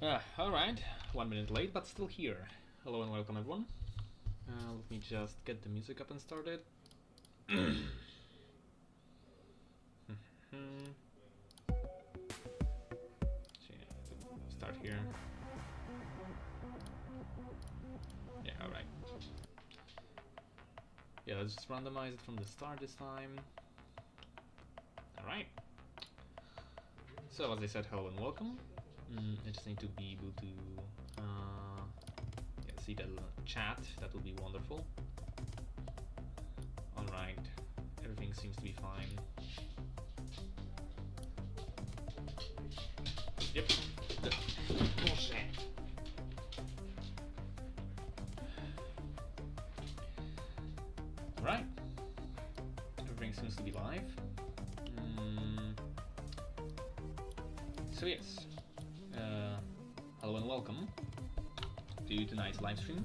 Alright, 1 minute late, but still here. Hello and welcome everyone. Let me just get the music up and started. Start here. Yeah, alright. Yeah, let's just randomize it from the start this time. Alright. So, as I said, hello and welcome. I just need to be able to see the chat. That would be wonderful. Alright, everything seems to be fine. Yep. Bullshit. Alright. Everything seems to be live. So yes, hello and welcome to tonight's live stream.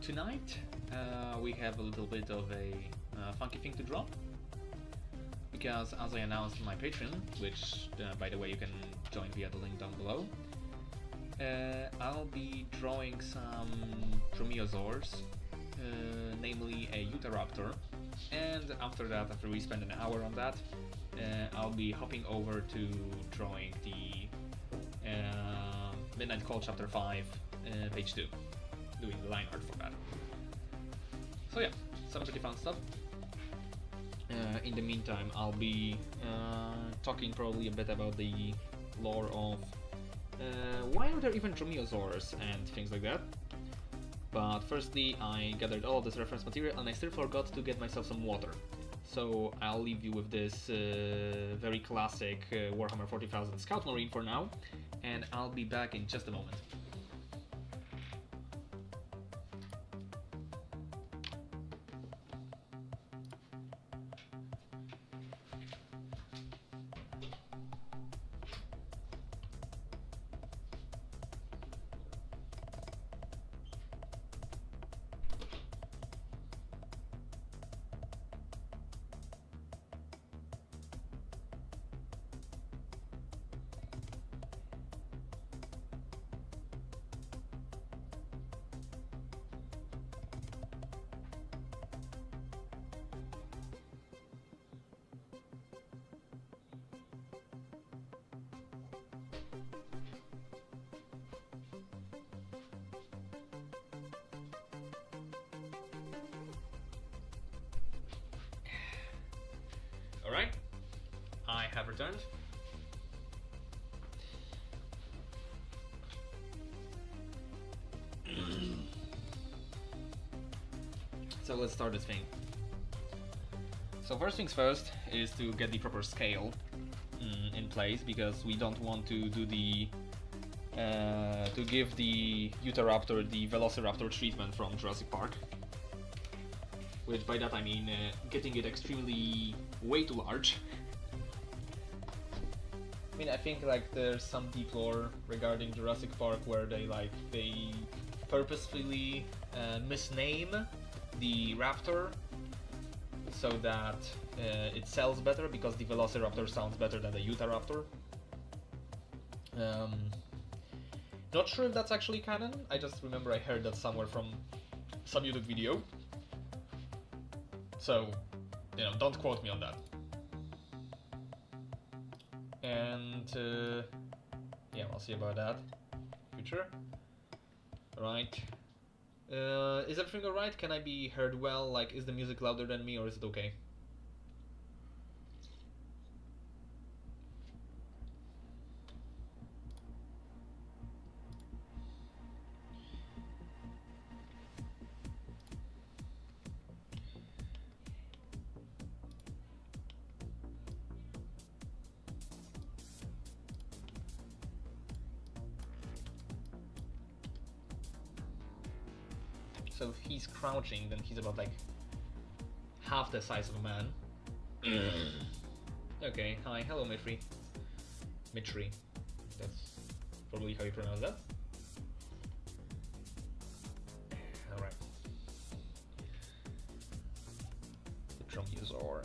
Tonight we have a little bit of a funky thing to drop, because as I announced in my Patreon, which by the way you can join via the link down below, I'll be drawing some dromaeosaurs, namely a Utahraptor, and after that, after we spend an hour on that, I'll be hopping over to drawing the Midnight Call Chapter 5, page 2, doing the line art for that. So yeah, some pretty fun stuff. In the meantime, I'll be talking probably a bit about the lore of why are there even dromaeosaurs and things like that. But firstly, I gathered all of this reference material and I still forgot to get myself some water. So I'll leave you with this very classic Warhammer 40,000 Scout Marine for now, and I'll be back in just a moment. Alright, I have returned. So let's start this thing. So first things first is to get the proper scale in place, because we don't want to do the to give the Utahraptor the Velociraptor treatment from Jurassic Park. Which by that I mean getting it extremely way too large. I mean, I think like there's some deep lore regarding Jurassic Park where they purposefully misname the raptor so that it sells better, because the Velociraptor sounds better than the Utahraptor. Not sure if that's actually canon. I just remember I heard that somewhere from some YouTube video. So, you know, don't quote me on that. And yeah, we'll see about that. Future. Right. Is everything alright? Can I be heard well? Like, is the music louder than me, or is it okay? So if he's crouching, then he's about like half the size of a man. Okay, hi, hello Mitri. Mitri, that's probably how you pronounce that. Alright. The dromaeosaur.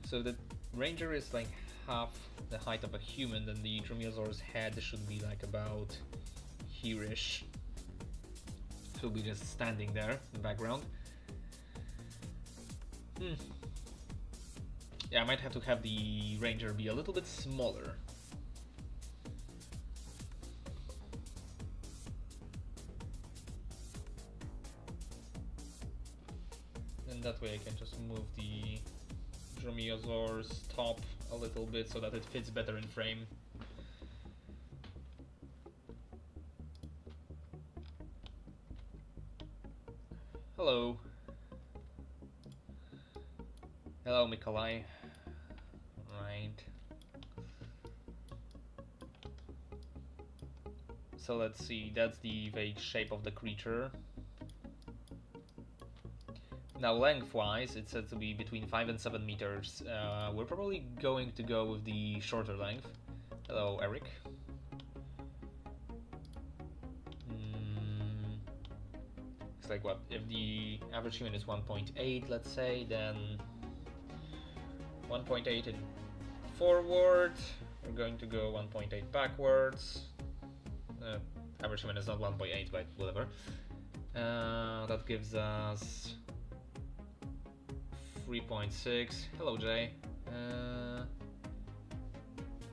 So the ranger is like half the height of a human, then the Dromaeosaur's head should be like about here-ish. He'll be just standing there in the background. Yeah, I might have to have the Ranger be a little bit smaller. And that way I can just move the Dromaeosaur's top a little bit so that it fits better in frame. Hello. Hello, Mikolai. Right. So let's see, that's the vague shape of the creature. Now lengthwise, it's said to be between 5 and 7 meters. We're probably going to go with the shorter length. Hello, Eric. It's like what, if the average human is 1.8, let's say, then 1.8 in forward, we're going to go 1.8 backwards. Average human is not 1.8, but whatever. That gives us 3.6. Hello, Jay.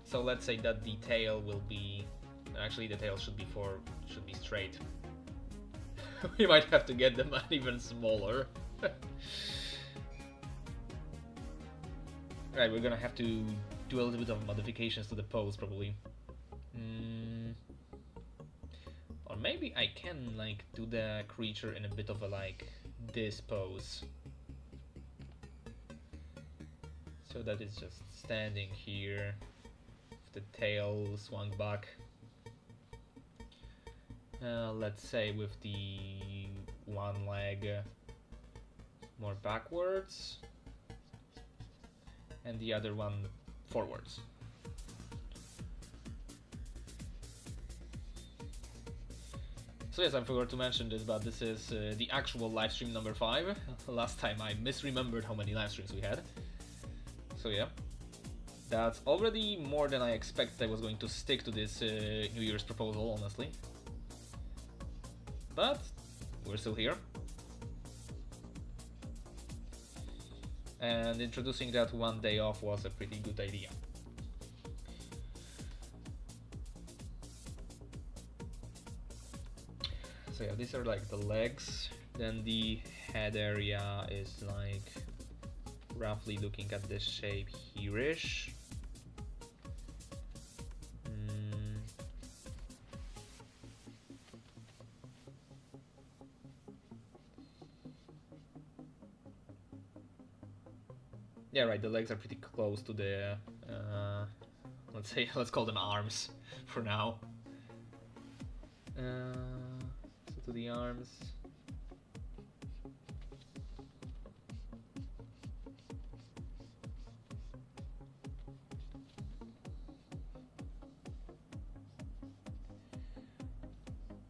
So let's say that the tail will be. Actually, the tail should be straight. We might have to get them even smaller. Right, we're gonna have to do a little bit of modifications to the pose, probably. Or maybe I can like do the creature in a bit of a like this pose, so that it's just standing here, with the tail swung back. Let's say with the one leg more backwards and the other one forwards. So yes, I forgot to mention this, but this is the actual live stream number 5. Last time I misremembered how many live streams we had. So yeah, that's already more than I expected I was going to stick to this New Year's proposal, honestly. But we're still here. And introducing that one day off was a pretty good idea. So yeah, these are like the legs. Then the head area is like roughly looking at this shape here-ish. Yeah, right, the legs are pretty close to the, let's call them arms for now. So to the arms.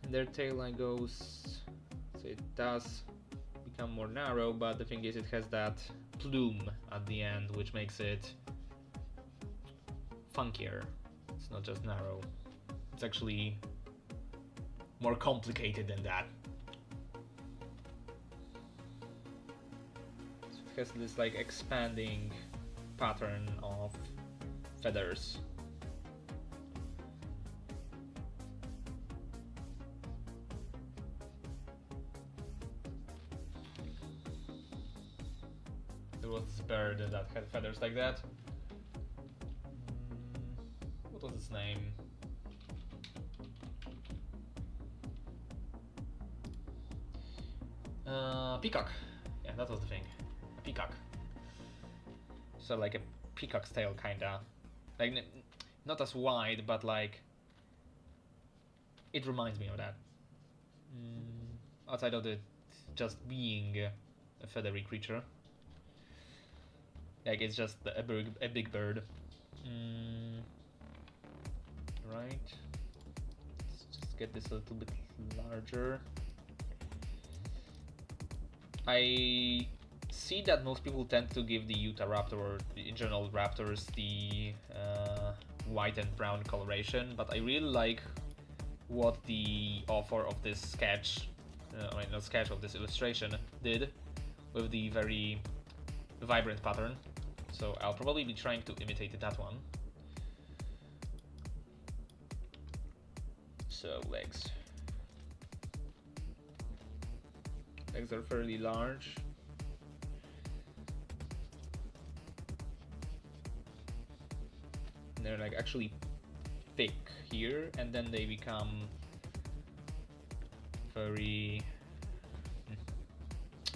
And their tail line goes, so it does become more narrow, but the thing is it has that plume at the end, which makes it funkier. It's not just narrow, it's actually more complicated than that. So it has this like expanding pattern of feathers. There was this bird that had feathers like that. What was its name? Peacock. Yeah, that was the thing. A peacock. So like a peacock's tail, kinda. Like not as wide, but like it reminds me of that. Outside of it just being a feathery creature. Like it's just a big bird. Right. Let's just get this a little bit larger. I see that most people tend to give the Utah Raptor, or in general Raptors, the white and brown coloration, but I really like what the author of this sketch, not sketch, of this illustration did with the very vibrant pattern. So I'll probably be trying to imitate that one. So legs. Legs are fairly large. And they're like actually thick here, and then they become very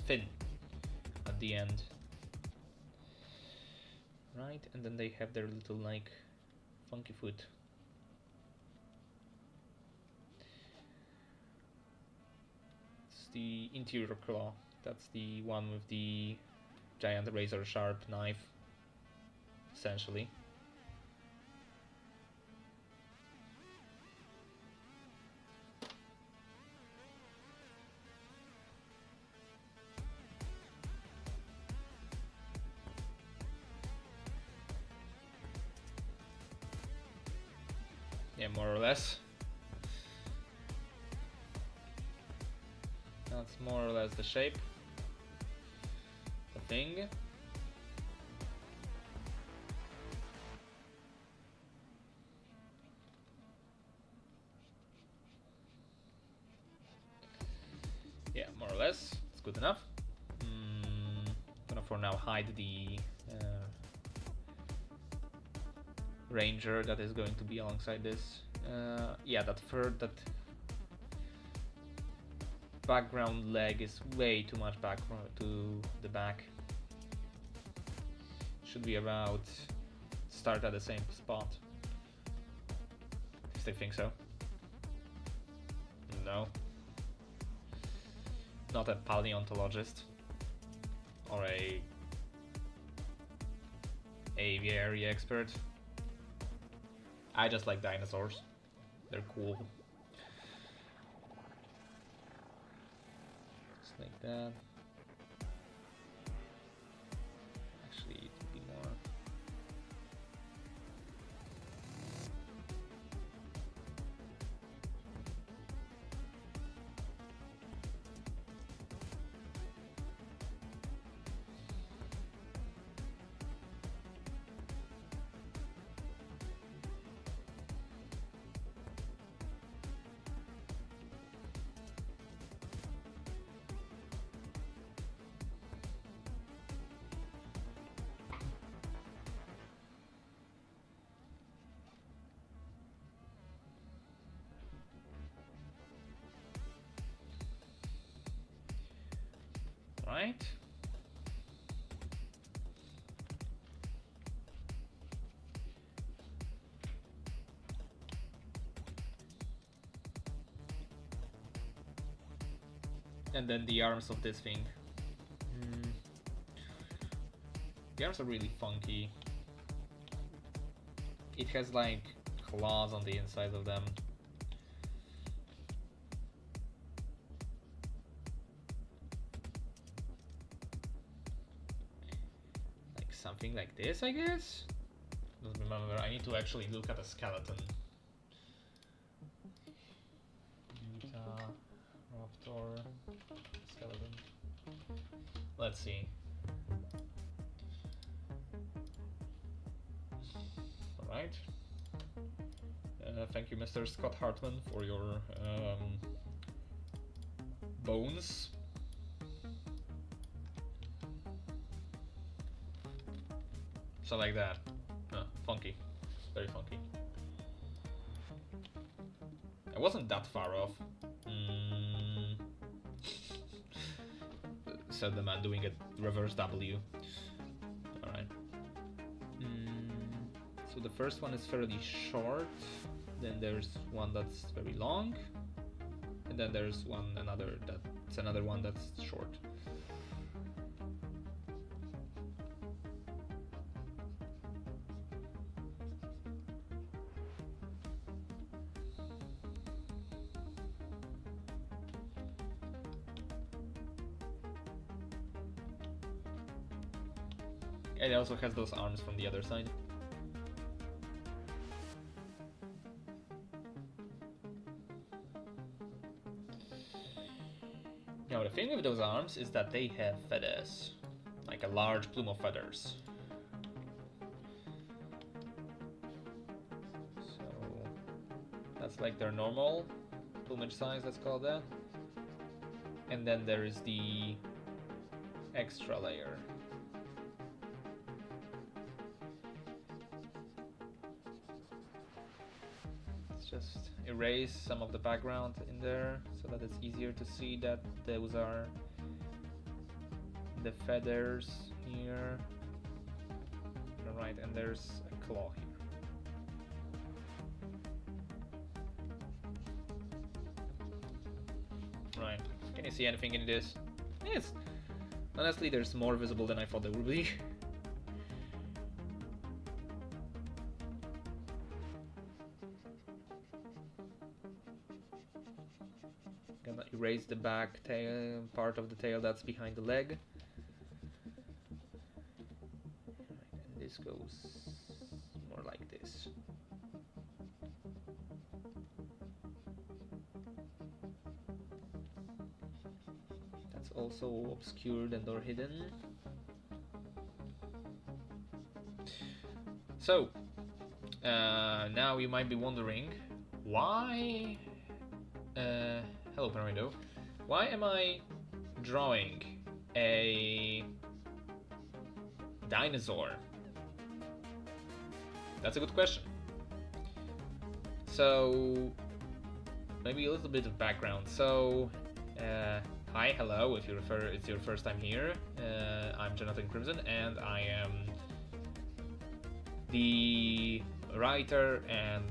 thin at the end. Right, and then they have their little like funky foot. It's the interior claw. That's the one with the giant razor sharp knife, essentially. Yeah, more or less. That's more or less the shape. The thing. Yeah, more or less. It's good enough. Gonna for now hide the ranger that is going to be alongside this. Yeah, that background leg is way too much back to the back. Should be about start at the same spot. If they think so. No. Not a paleontologist or a aviary expert. I just like dinosaurs. They're cool. Just like that. Actually, it would be more. Right. And then the arms of this thing. The arms are really funky. It has like claws on the inside of them. Something like this, I guess? Don't remember, I need to actually look at a skeleton. Utah Raptor skeleton. Let's see. Alright. Thank you, Mr. Scott Hartman, for your bones. So like that. Funky. Very funky. I wasn't that far off. Said the man doing a reverse W. Alright. So the first one is fairly short. Then there's one that's very long. And then there's another one that's short. it also has those arms from the other side. Now the thing with those arms is that they have feathers, like a large plume of feathers. So that's like their normal plumage size, let's call that. And then there is the extra layer. Let's just erase some of the background in there so that it's easier to see that those are the feathers here. Alright, and there's a claw here. Right, can you see anything in this? Yes, honestly there's more visible than I thought there would be. Gonna erase the back tail, part of the tail that's behind the leg. Right, and this goes more like this. That's also obscured and or hidden. So, now you might be wondering, why... hello Pyramidal. Why am I drawing a dinosaur? That's a good question. So, maybe a little bit of background. So, hi, hello, if it's your first time here. I'm Jonathan Crimson, and I am the writer and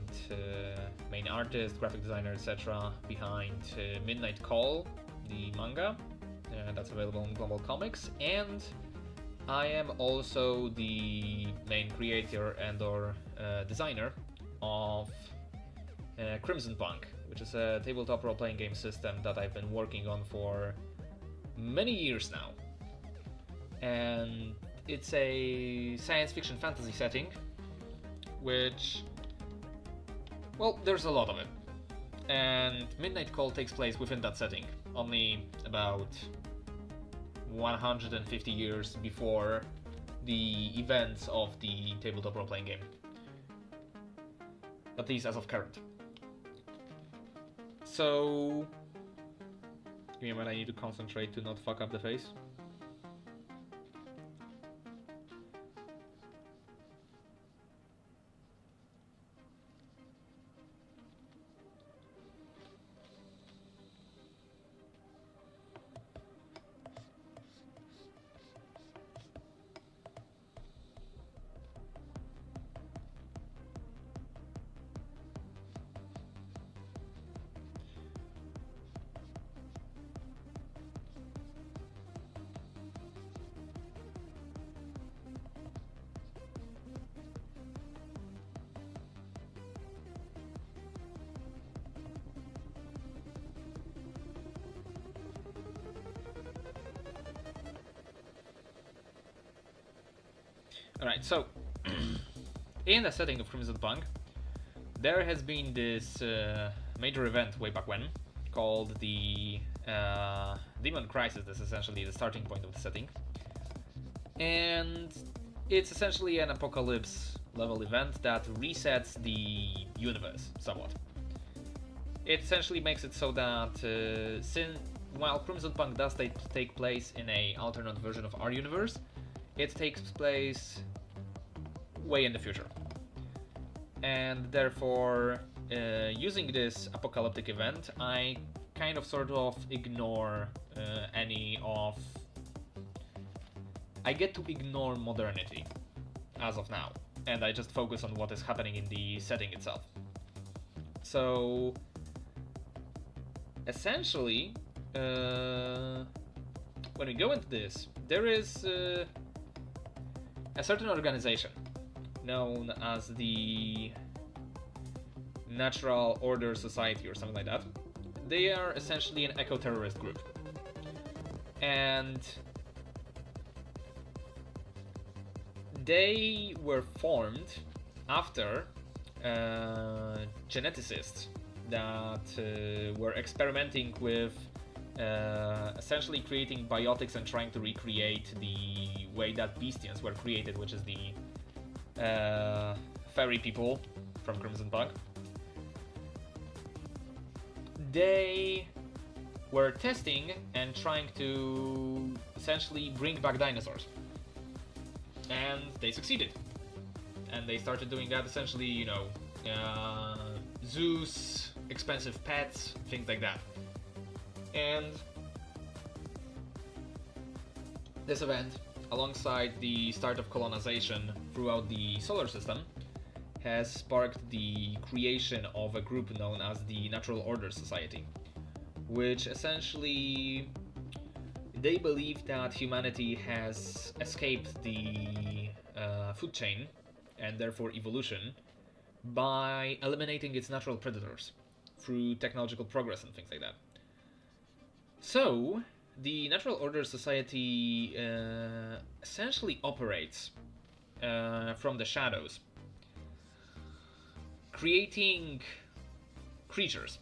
main artist, graphic designer, etc. behind Midnight Call, the manga that's available on Global Comics, and I am also the main creator and or designer of Crimson Punk, which is a tabletop role-playing game system that I've been working on for many years now. And it's a science fiction fantasy setting, which, well, there's a lot of it. And Midnight Call takes place within that setting, only about 150 years before the events of the tabletop role-playing game. At least as of current. So, give me a minute, I need to concentrate to not fuck up the face. Alright, so in the setting of Crimson Punk, there has been this major event way back when called the Demon Crisis. That's essentially the starting point of the setting. And it's essentially an apocalypse level event that resets the universe somewhat. It essentially makes it so that while Crimson Punk does take place in an alternate version of our universe, it takes place way in the future. And therefore, using this apocalyptic event, I kind of sort of ignore I get to ignore modernity as of now, and I just focus on what is happening in the setting itself. So, essentially, when we go into this, there is a certain organization known as the Natural Order Society or something like that. They are essentially an eco-terrorist group. And they were formed after geneticists that were experimenting with essentially creating biotics and trying to recreate the way that Beastians were created, which is the fairy people from Crimson Bug. They were testing and trying to essentially bring back dinosaurs. And they succeeded. And they started doing that essentially, you know, zoos, expensive pets, things like that. And this event, alongside the start of colonization throughout the solar system, has sparked the creation of a group known as the Natural Order Society, which essentially they believe that humanity has escaped the food chain and therefore evolution by eliminating its natural predators through technological progress and things like that. So, the Natural Order Society essentially operates from the shadows, creating creatures.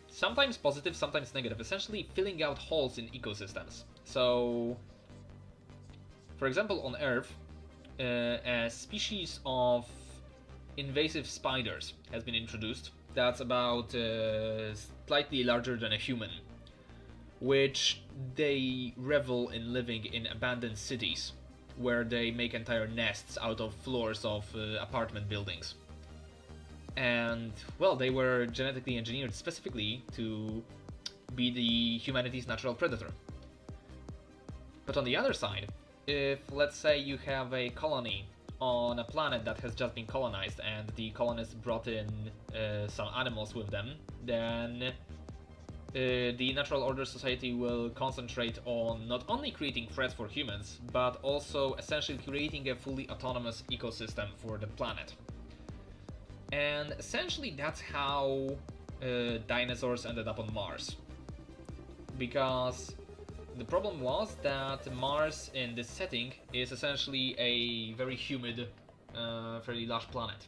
Sometimes positive, sometimes negative, essentially filling out holes in ecosystems. So, for example, on Earth, a species of invasive spiders has been introduced that's about slightly larger than a human, which they revel in living in abandoned cities where they make entire nests out of floors of apartment buildings. And, well, they were genetically engineered specifically to be the humanity's natural predator. But on the other side, if, let's say, you have a colony on a planet that has just been colonized and the colonists brought in some animals with them, then the Natural Order Society will concentrate on not only creating threats for humans, but also essentially creating a fully autonomous ecosystem for the planet. And essentially that's how dinosaurs ended up on Mars. Because the problem was that Mars in this setting is essentially a very humid, fairly lush planet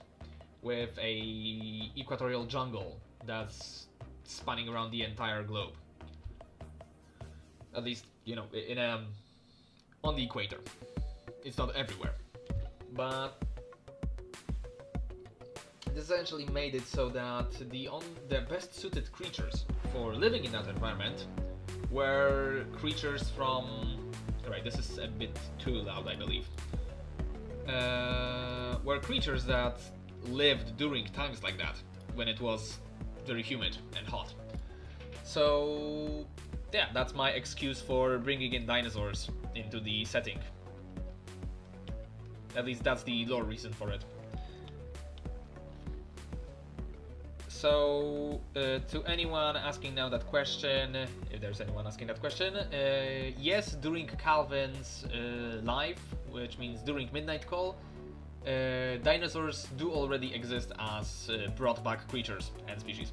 with a equatorial jungle that's spanning around the entire globe. At least, you know, on the equator. It's not everywhere. But this essentially made it so that the best suited creatures for living in that environment were creatures from... Alright, this is a bit too loud, I believe. Were creatures that lived during times like that, when it was very humid and hot. So, yeah, that's my excuse for bringing in dinosaurs into the setting. At least that's the lore reason for it. So, to anyone asking now that question, if there's anyone asking that question, yes, during Calvin's live, which means during Midnight Call, dinosaurs do already exist as brought back creatures and species.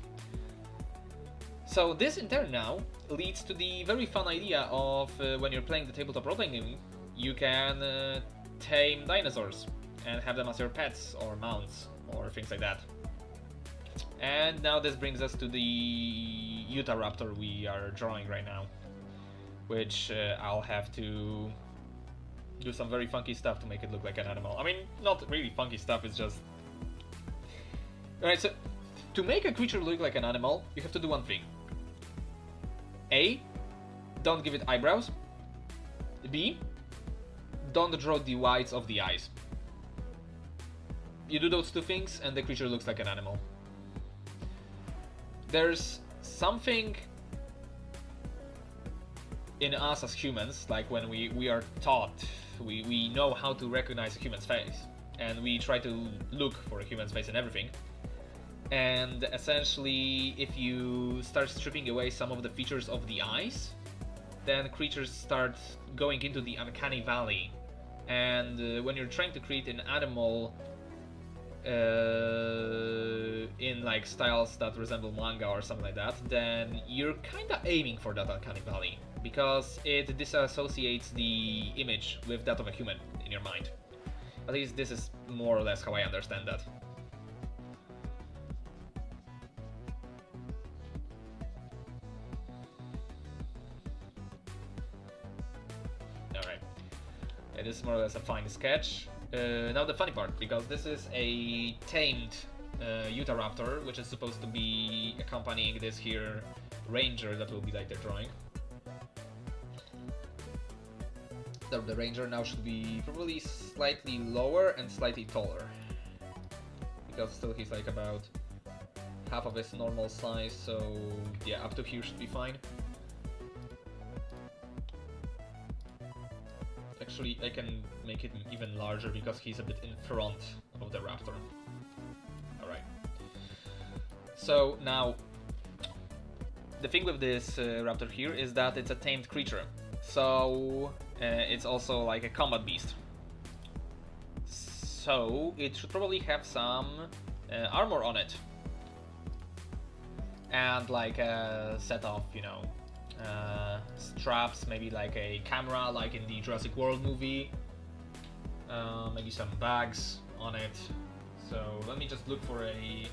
So this in turn now leads to the very fun idea of when you're playing the tabletop role-playing game, you can tame dinosaurs and have them as your pets or mounts or things like that. And now this brings us to the Utah Raptor we are drawing right now, which I'll have to do some very funky stuff to make it look like an animal. I mean, not really funky stuff, it's just... Alright, so to make a creature look like an animal, you have to do one thing. A, don't give it eyebrows. B, don't draw the whites of the eyes. You do those two things and the creature looks like an animal. There's something in us as humans, like when we are taught, we know how to recognize a human's face, and we try to look for a human's face in everything. And essentially, if you start stripping away some of the features of the eyes, then creatures start going into the uncanny valley. And when you're trying to create an animal in like styles that resemble manga or something like that, then you're kinda aiming for that uncanny valley. because it disassociates the image with that of a human in your mind. At least this is more or less how I understand that. Alright. Yeah, this is more or less a fine sketch. Now the funny part, because this is a tamed Utahraptor, which is supposed to be accompanying this here ranger that will be later drawing. So the ranger now should be probably slightly lower and slightly taller, because still he's like about half of his normal size, so yeah, up to here should be fine. Actually, I can make it even larger because he's a bit in front of the raptor. Alright. So now, the thing with this raptor here is that it's a tamed creature. So it's also like a combat beast. So it should probably have some armor on it. And like a set of, you know, straps, maybe like a camera like in the Jurassic World movie, maybe some bags on it. So let me just look for a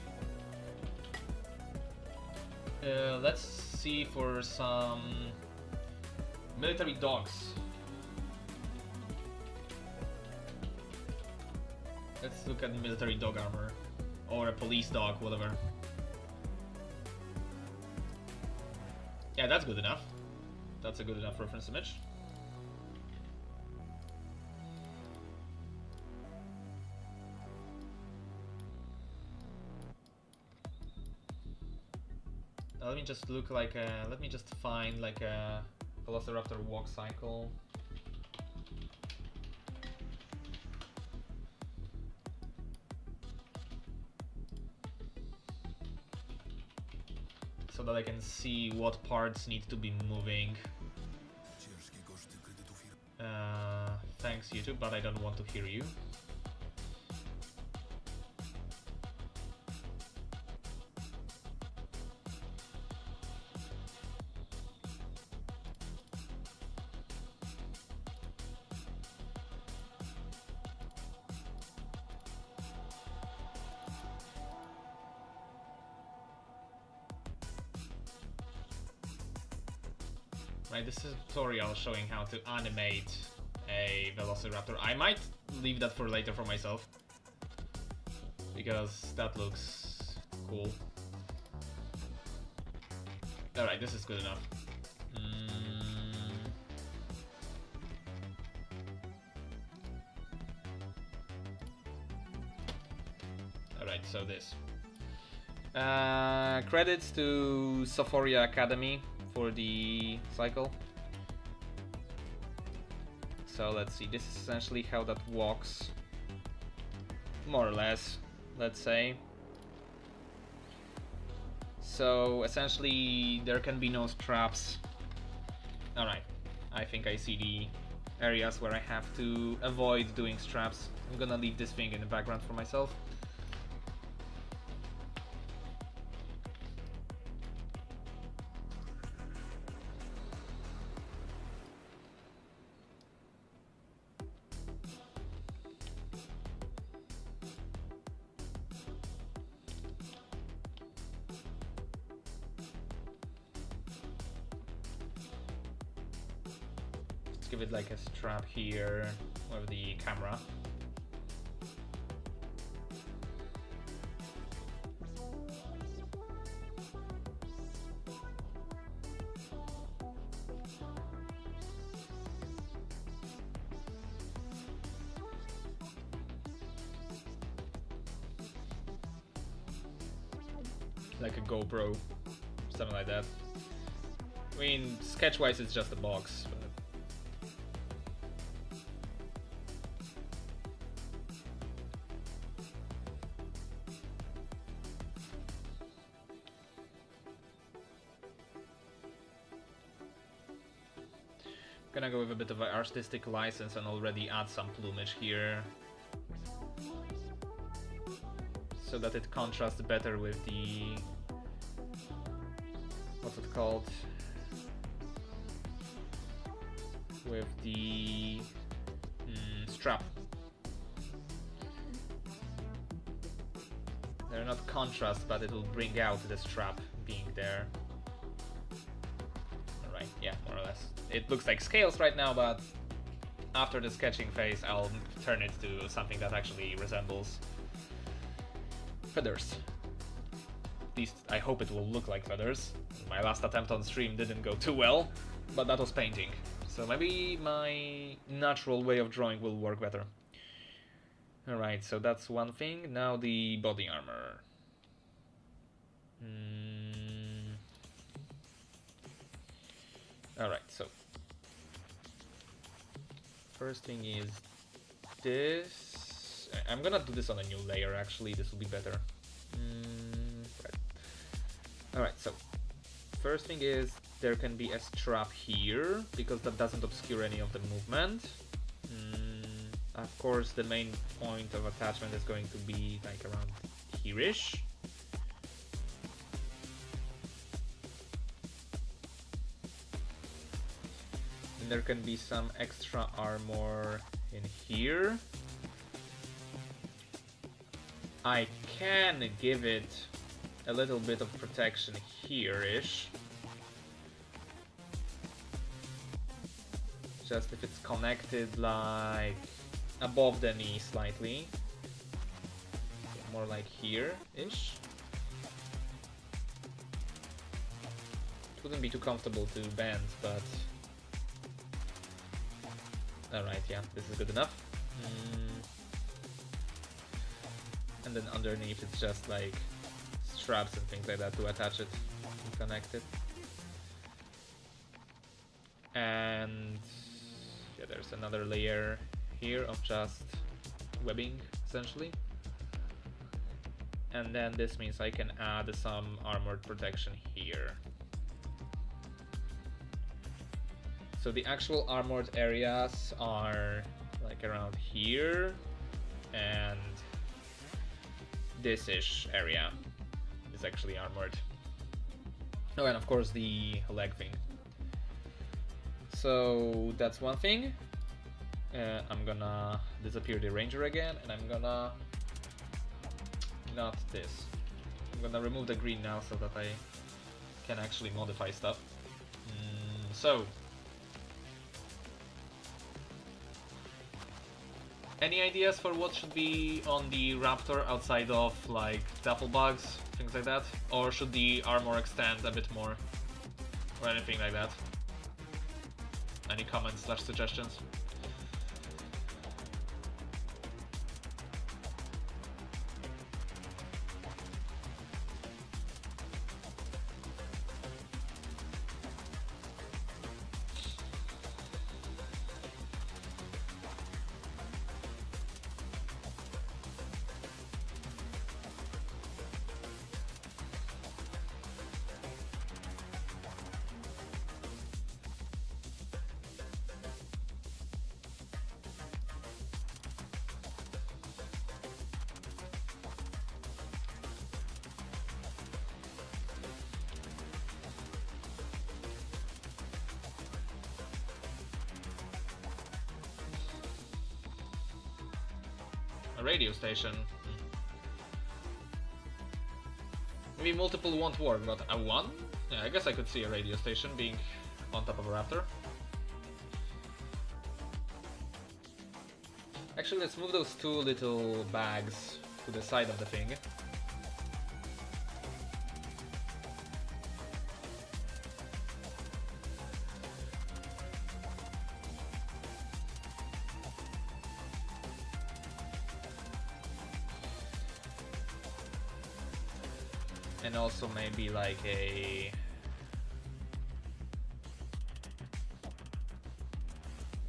let's see for some military dogs. Let's look at military dog armor, or a police dog, whatever. Yeah, that's good enough. That's a good enough reference image. Now let me just look like a, let me just find like a Velociraptor walk cycle. So that I can see what parts need to be moving. Thanks YouTube, but I don't want to hear you. Right, this is a tutorial showing how to animate a Velociraptor. I might leave that for later for myself, because that looks cool. Alright, this is good enough. Alright, so this. Credits to Sophoria Academy for the cycle. So let's see, this is essentially how that walks, more or less, let's say. So essentially there can be no straps. Alright, I think I see the areas where I have to avoid doing straps. I'm gonna leave this thing in the background for myself. Give it like a strap here with the camera. Like a GoPro, something like that. I mean, sketch-wise it's just a box. Gonna go with a bit of an artistic license and already add some plumage here, so that it contrasts better with the, what's it called, with the strap. They're not contrast, but it will bring out the strap being there. Alright, yeah, more or less. It looks like scales right now, but after the sketching phase, I'll turn it to something that actually resembles feathers. At least I hope it will look like feathers. My last attempt on stream didn't go too well, but that was painting. So maybe my natural way of drawing will work better. Alright, so that's one thing. Now the body armor. Alright, so first thing is this. I'm gonna do this on a new layer actually, this will be better. Right. Alright, so first thing is there can be a strap here, because that doesn't obscure any of the movement. Of course, the main point of attachment is going to be like around here-ish. And there can be some extra armor in here. I can give it a little bit of protection here-ish. Just if it's connected like above the knee slightly. More like here-ish. It wouldn't be too comfortable to bend, but... Alright, yeah, this is good enough. And then underneath it's just like straps and things like that to attach it and connect it. And yeah, there's another layer here of just webbing essentially. And then this means I can add some armored protection here. So the actual armored areas are like around here and this-ish area is actually armored. Oh, and of course the leg thing. So that's one thing. I'm gonna disappear the ranger again, and I'm gonna not this. I'm gonna remove the green now so that I can actually modify stuff. So any ideas for what should be on the raptor outside of like duffel bags, things like that? Or should the armor extend a bit more? Or anything like that? Any comments / suggestions? A radio station. Maybe multiple won't work, but a one? Yeah, I guess I could see a radio station being on top of a raptor. Actually, let's move those two little bags to the side of the thing. And also maybe like a...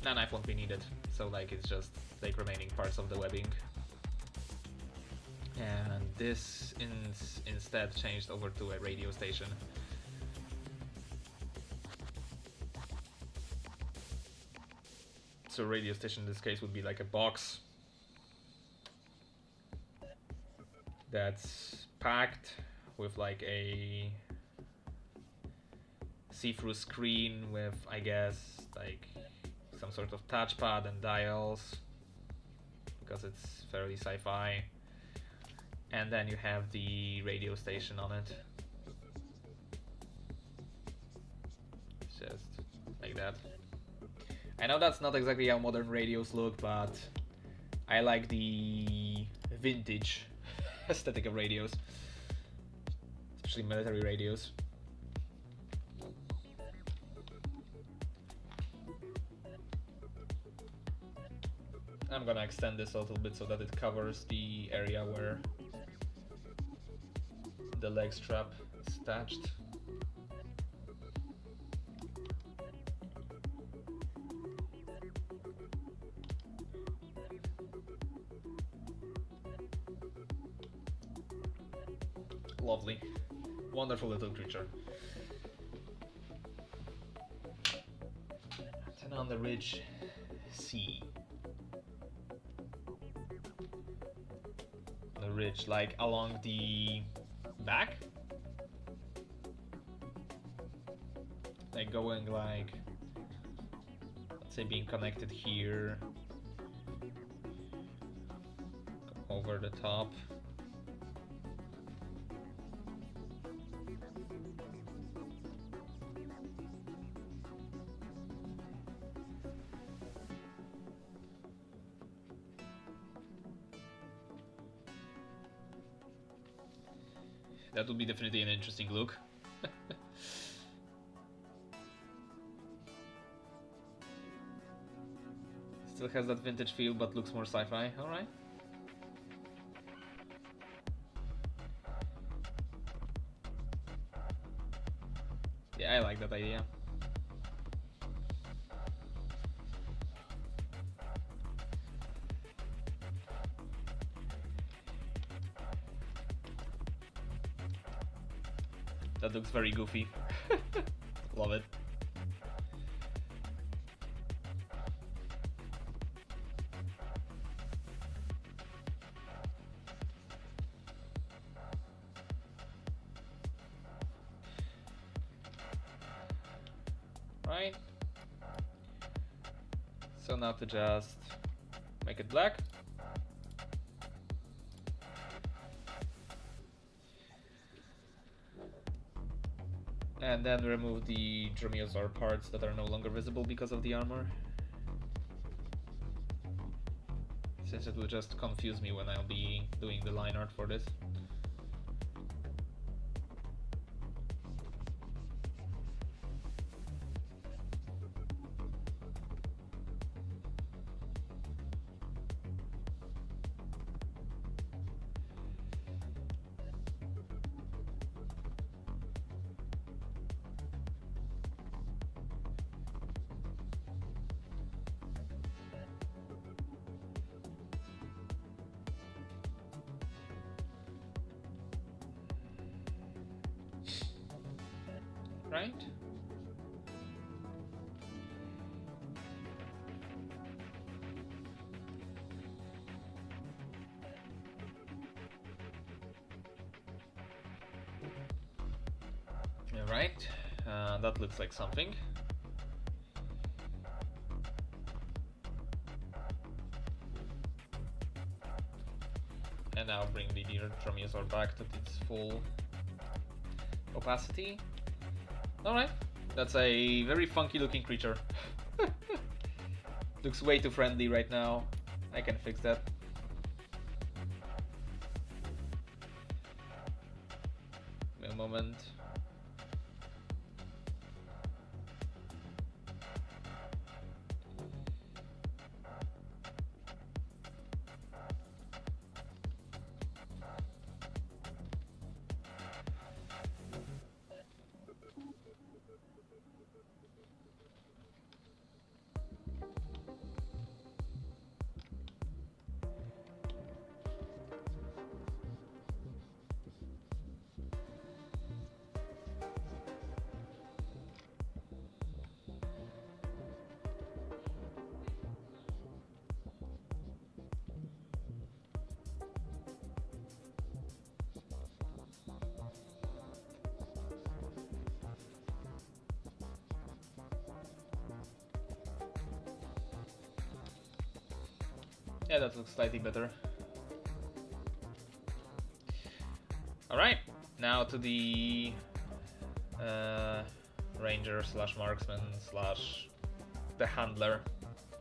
No, knife won't be needed, so like it's just like remaining parts of the webbing. And this instead changed over to a radio station. So radio station in this case would be like a box that's packed with like a see-through screen with, I guess, like some sort of touchpad and dials, because it's fairly sci-fi. And then you have the radio station on it. Just like that. I know that's not exactly how modern radios look, but I like the vintage aesthetic of radios, especially military radios. I'm gonna extend this a little bit so that it covers the area where the leg strap is attached. Lovely. Wonderful little creature. Then on the ridge, C. The ridge, like along the back? Like going like, let's say being connected here, over the top. That would be definitely an interesting look. Still has that vintage feel, but looks more sci-fi. Alright. Yeah, I like that idea. That looks very goofy. Love it. Right. So now to just make it black. And then remove the Dromaeosaur parts that are no longer visible because of the armor, since it will just confuse me when I'll be doing the line art for this. Right? Alright, that looks like something. And now bring the Dromaeosaur back to its full opacity. Alright, that's a very funky looking creature. Looks way too friendly right now. I can fix that. Give me a moment. Yeah, that looks slightly better. Alright, now to the ranger slash marksman slash the handler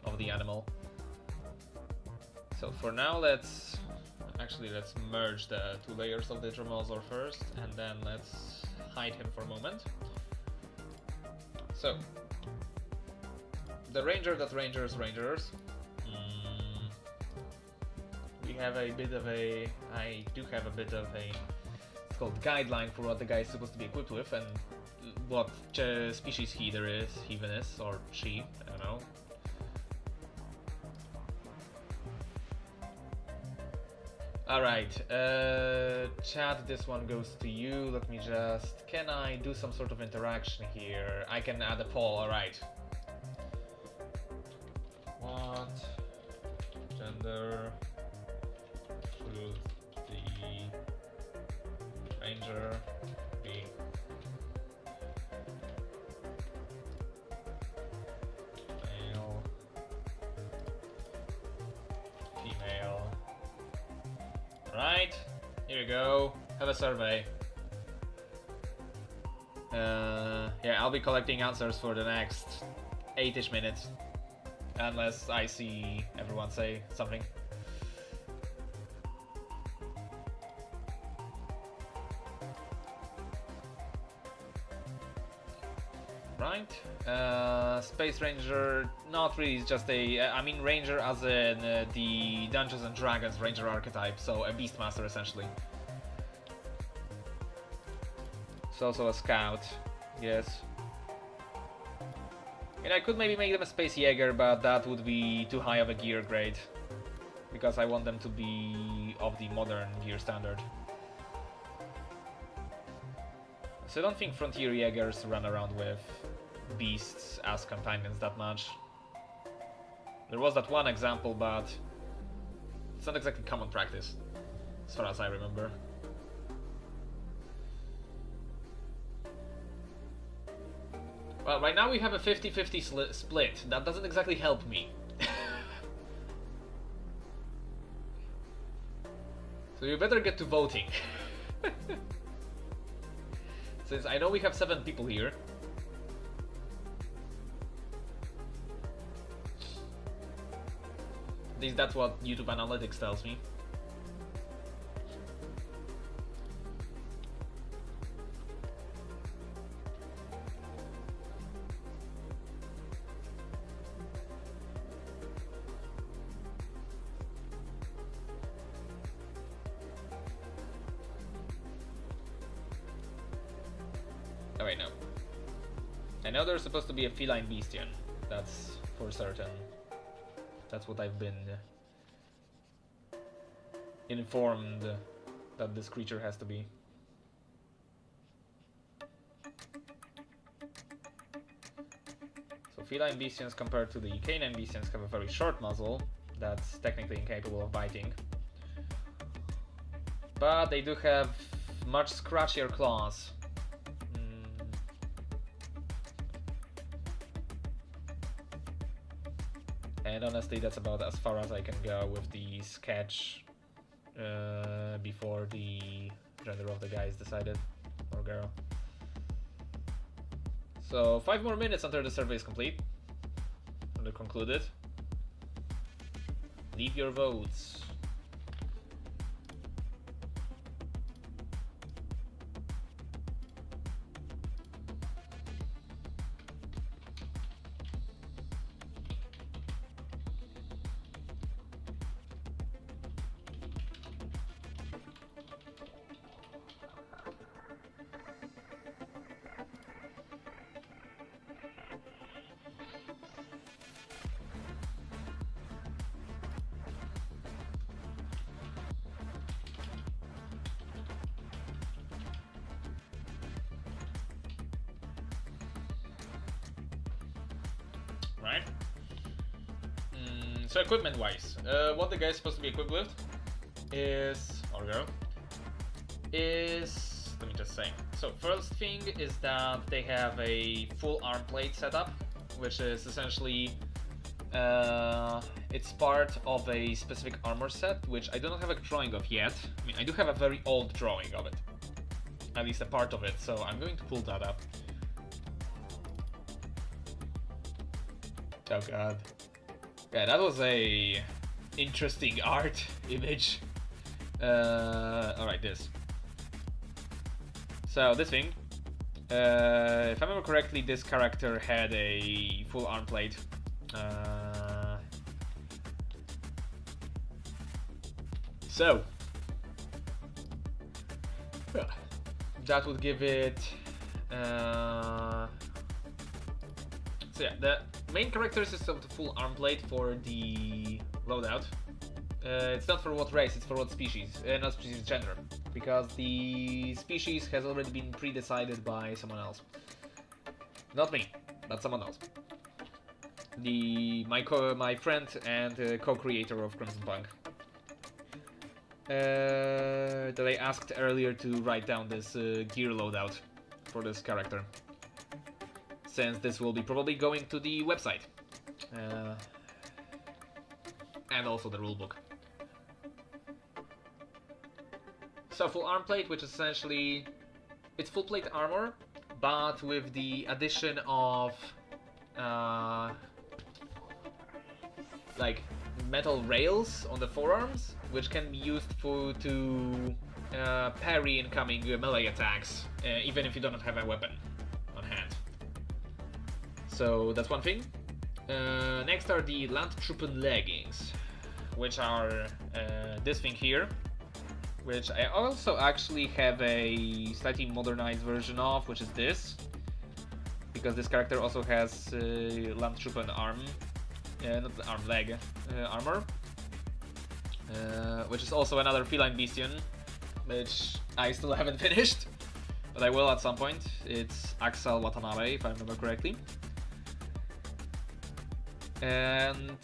of the animal. So for now, let's merge the two layers of the Dromosaur first, and then let's hide him for a moment. So the ranger that rangers. We have a bit of a. I do have a bit of a. It's called guideline for what the guy is supposed to be equipped with and what species he even is, or she. I don't know. Alright, chat, this one goes to you. Let me just... Can I do some sort of interaction here? I can add a poll, alright. What gender should the ranger be? Male, female. Right, here you go. Have a survey. Yeah, I'll be collecting answers for the next 8-ish minutes, unless I see everyone say something. Right. Space Ranger, not really, it's just a... I mean Ranger as in the Dungeons and Dragons Ranger archetype, so a Beastmaster essentially. It's also a Scout, yes. And I could maybe make them a Space Jaeger, but that would be too high of a gear grade, because I want them to be of the modern gear standard. So I don't think Frontier Jaegers run around with beasts as companions that much. There was that one example, but it's not exactly common practice, as far as I remember. Well, right now we have a 50-50 split. That doesn't exactly help me. So you better get to voting. Since I know we have 7 people here. At least that's what YouTube Analytics tells me. Oh wait, no. I know there's supposed to be a feline Beastian. That's for certain. That's what I've been informed that this creature has to be. So feline Beastians compared to the canine Beastians have a very short muzzle that's technically incapable of biting. But they do have much scratchier claws. And honestly, that's about as far as I can go with the sketch before the gender of the guy is decided, or girl. So 5 more minutes until the survey is complete. Until concluded. Leave your votes. Right? So equipment wise, what the guy is supposed to be equipped with is, or girl, is, let me just say. So first thing is that they have a full arm plate setup, which is essentially It's part of a specific armor set, which I do not have a drawing of yet. I mean, I do have a very old drawing of it. At least a part of it, so I'm going to pull that up. Oh god. Yeah, that was a interesting art image. Alright, this. So, this thing. If I remember correctly, this character had a full arm plate. So that would give it. So yeah, the main characteristics of the full arm plate for the loadout. It's not for what race, it's for what species, not species, gender, because the species has already been pre-decided by someone else. Not me, but someone else. My friend and co-creator of Crimson Punk. That I asked earlier to write down this gear loadout for this character, since this will be probably going to the website and also the rulebook. So full arm plate, which essentially it's full plate armor, but with the addition of like metal rails on the forearms, which can be used to parry incoming melee attacks, even if you do not have a weapon on hand. So that's one thing. Next are the Landtruppen leggings, which are this thing here, which I also actually have a slightly modernized version of, which is this, because this character also has Landtruppen arm, not the arm, leg armor, which is also another feline bastion, which I still haven't finished, but I will at some point. It's Axel Watanabe, if I remember correctly. And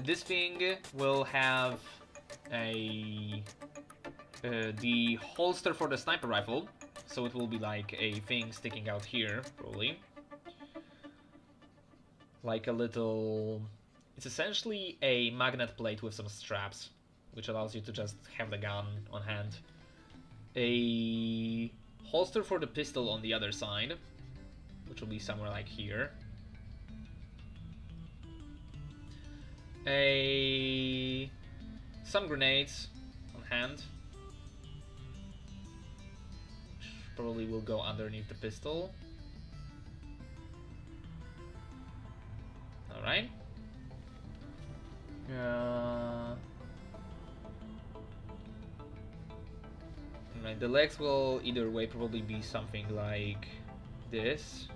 this thing will have the holster for the sniper rifle, so it will be like a thing sticking out here, probably. Like a little... It's essentially a magnet plate with some straps, which allows you to just have the gun on hand. A holster for the pistol on the other side, which will be somewhere like here. Some grenades on hand, which probably will go underneath the pistol. Alright. Right, the legs will either way probably be something like this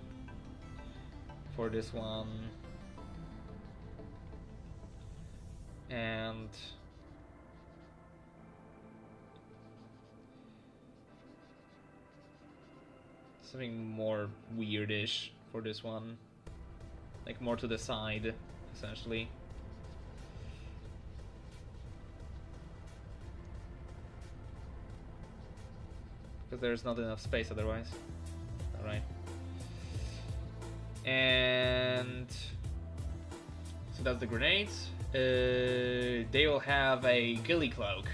for this one, and something more weirdish for this one, like more to the side, essentially. Because there's not enough space otherwise. Alright. And so that's the grenades. They will have a ghillie cloak,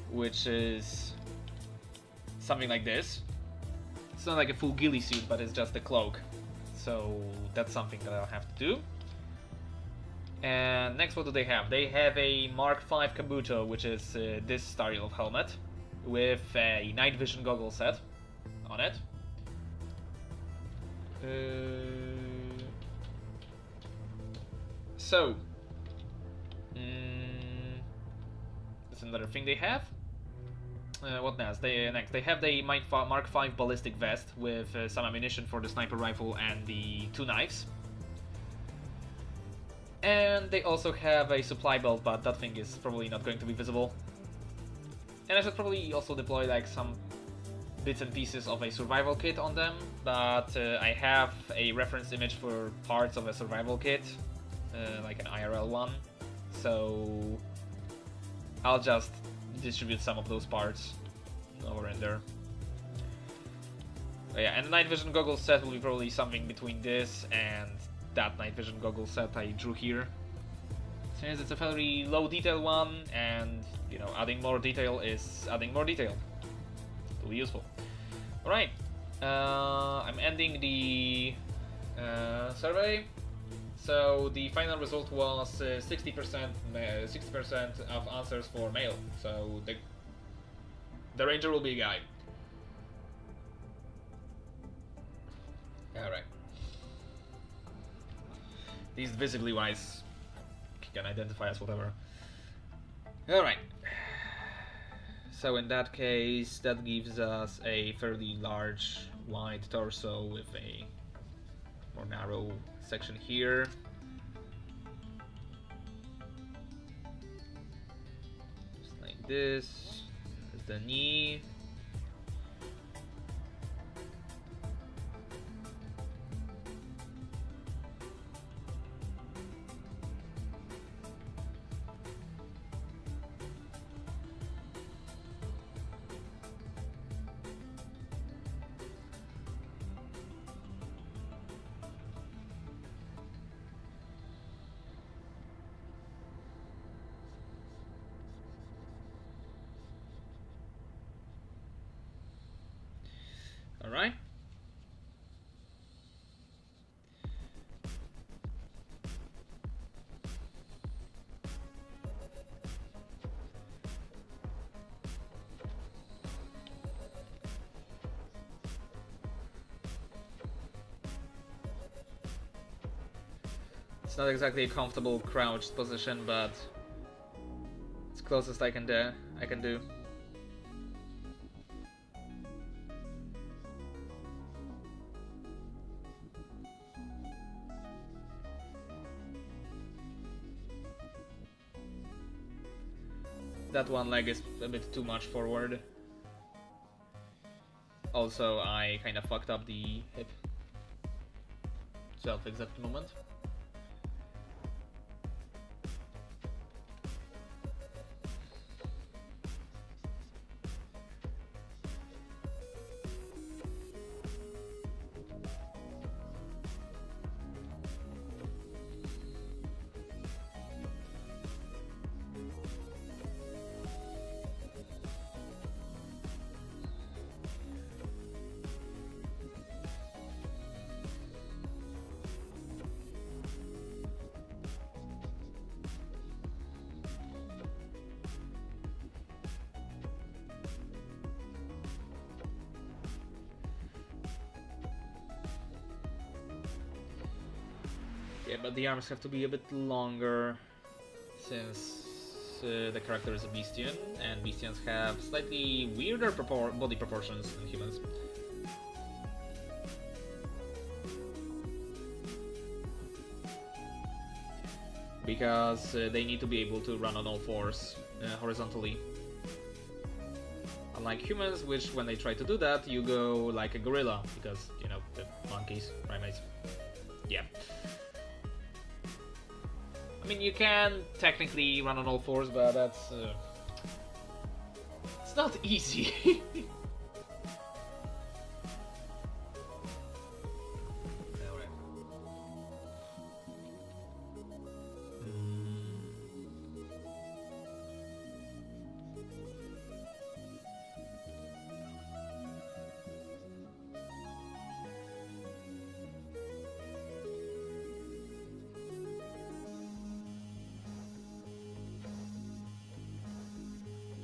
which is something like this. It's not like a full ghillie suit, but it's just a cloak. So that's something that I'll have to do. And next, what do they have? They have a Mark V Kabuto, which is this style of helmet, with a night vision goggle set on it. So, that's another thing they have. What next? They have the Mark V ballistic vest with some ammunition for the sniper rifle and the 2 knives. And they also have a supply belt, but that thing is probably not going to be visible. And I should probably also deploy like some bits and pieces of a survival kit on them, but I have a reference image for parts of a survival kit, like an IRL one, so I'll just distribute some of those parts over in there. But yeah, and the night vision goggles set will be probably something between this and that night vision goggle set I drew here. Since it's a fairly low detail one, and you know, adding more detail is adding more detail. It'll be useful. Alright, I'm ending the survey. So the final result was 60% of answers for male. So the ranger will be a guy. Alright. These visibly wise can identify as whatever. Alright. So in that case, that gives us a fairly large wide torso with a more narrow section here. Just like this. There's the knee. Alright. It's not exactly a comfortable crouched position, but it's closest I can do. That one leg is a bit too much forward. Also, I kind of fucked up the hip self-fix at the moment. Yeah, but the arms have to be a bit longer since the character is a Beastian, and Beastians have slightly weirder body proportions than humans. Because they need to be able to run on all fours horizontally. Unlike humans, which when they try to do that, you go like a gorilla, because, you know, the monkeys, primates. Yeah. I mean, you can technically run on all fours, but that's... it's not easy.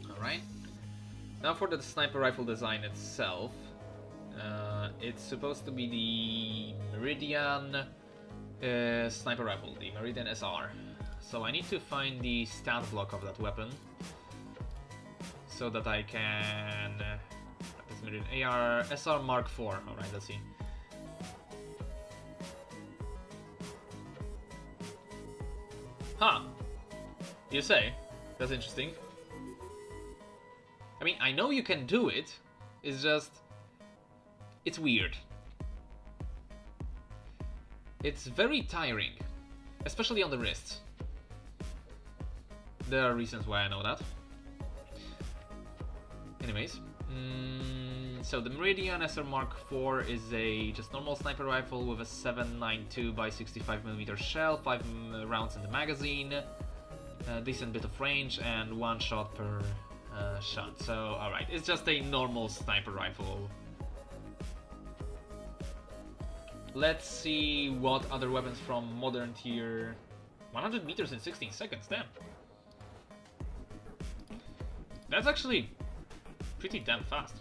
Alright. Now for the sniper rifle design itself. It's supposed to be the Meridian sniper rifle, the Meridian SR. So I need to find the stat block of that weapon so that I can... it's Meridian AR SR Mark IV. Alright, let's see. Huh. You say? That's interesting. I mean, I know you can do it, it's just... it's weird. It's very tiring, especially on the wrists. There are reasons why I know that. Anyways, So the Meridian SR Mark IV is a just normal sniper rifle with a 7.92 by 65mm shell, 5 rounds in the magazine, a decent bit of range, and 1 shot per shot. So alright, it's just a normal sniper rifle. Let's see what other weapons from modern tier. 100 meters in 16 seconds, damn. That's actually pretty damn fast.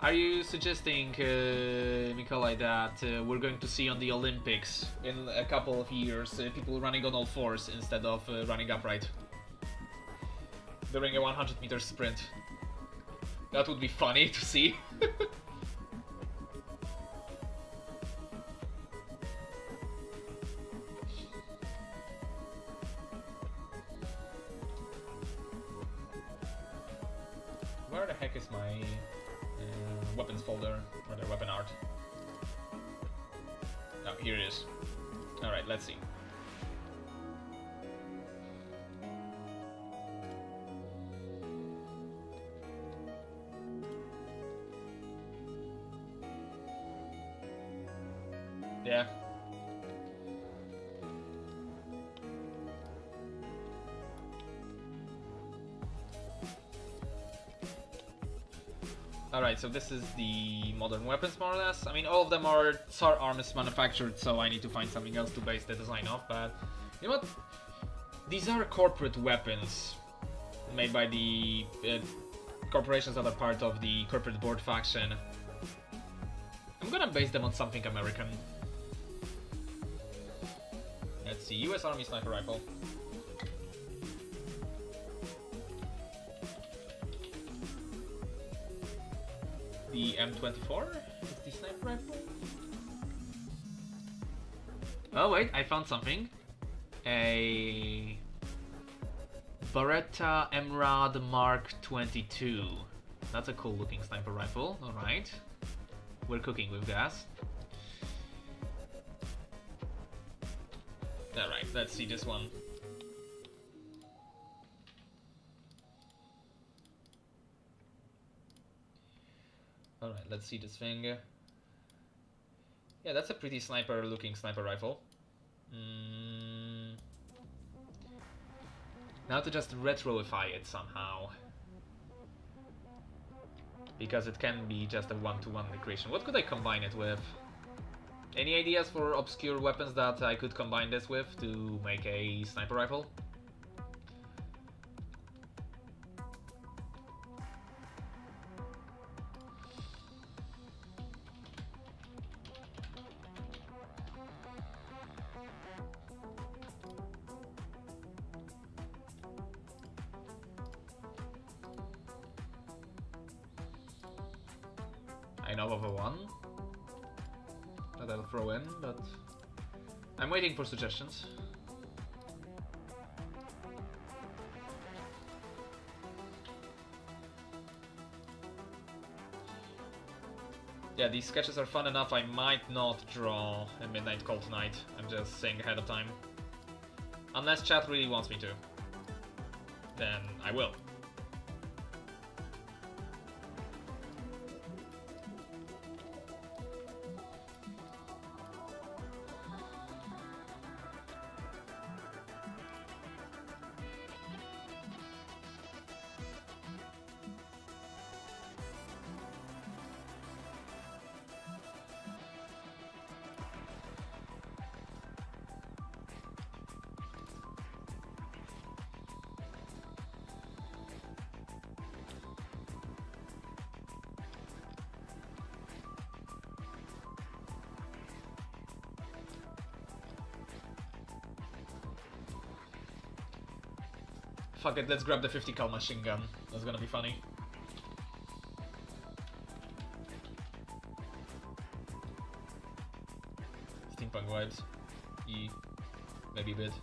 Are you suggesting, Nikolai, that we're going to see on the Olympics in a couple of years people running on all fours instead of running upright during a 100 meter sprint? That would be funny to see. Where the heck is my weapons folder or the weapon art? Oh, here it is. Alright, let's see. Yeah. Alright, so this is the modern weapons, more or less. I mean, all of them are Tsar Arms manufactured, so I need to find something else to base the design off, but you know what? These are corporate weapons made by the corporations that are part of the corporate board faction. I'm gonna base them on something American. Let's see, US Army sniper rifle. The M24 is the sniper rifle. Oh wait, I found something. A Beretta Emrad Mark 22. That's a cool looking sniper rifle. Alright. We're cooking with gas. Alright, let's see this one. Alright, let's see this thing. Yeah, that's a pretty sniper looking sniper rifle. Now to just retroify it somehow. Because it can be just a one-to-one recreation. What could I combine it with? Any ideas for obscure weapons that I could combine this with to make a sniper rifle? I know of a one that I'll throw in, but I'm waiting for suggestions. Yeah, these sketches are fun enough. I might not draw a Midnight Call tonight. I'm just saying ahead of time. Unless chat really wants me to. Then I will. Fuck it, let's grab the 50 cal machine gun. That's gonna be funny. Steampunk vibes. Maybe a bit.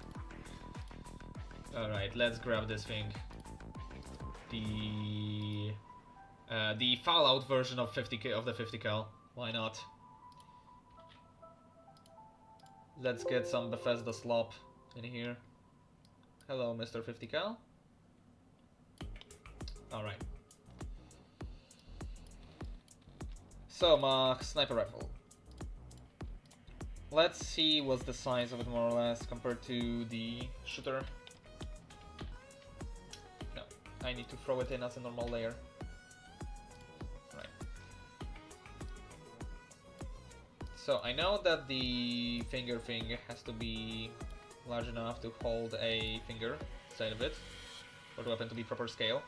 Alright, let's grab this thing. The Fallout version of 50 of the 50 cal. Why not? Let's get some Bethesda slop in here. Hello, Mr. 50 cal. Alright. So, my sniper rifle. Let's see what's the size of it more or less compared to the shooter. No, I need to throw it in as a normal layer. Right. So I know that the finger thing has to be large enough to hold a finger inside of it for the weapon to be proper scale.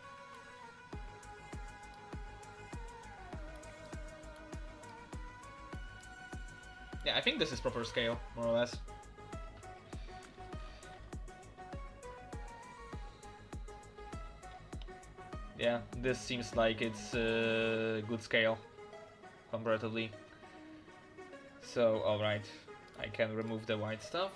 Yeah, I think this is proper scale, more or less. Yeah, this seems like it's good scale, comparatively. So, alright, I can remove the white stuff.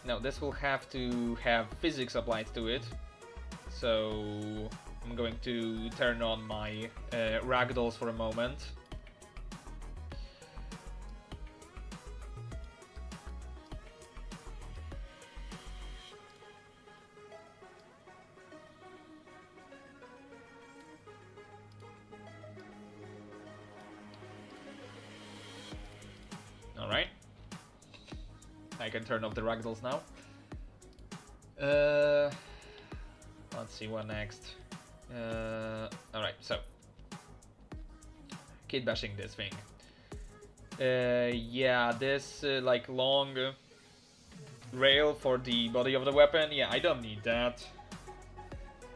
Now, this will have to have physics applied to it, so I'm going to turn on my ragdolls for a moment. Alright. I can turn off the ragdolls now. Let's see what next. Alright, so kit bashing this thing. Yeah, this like long rail for the body of the weapon. Yeah, I don't need that.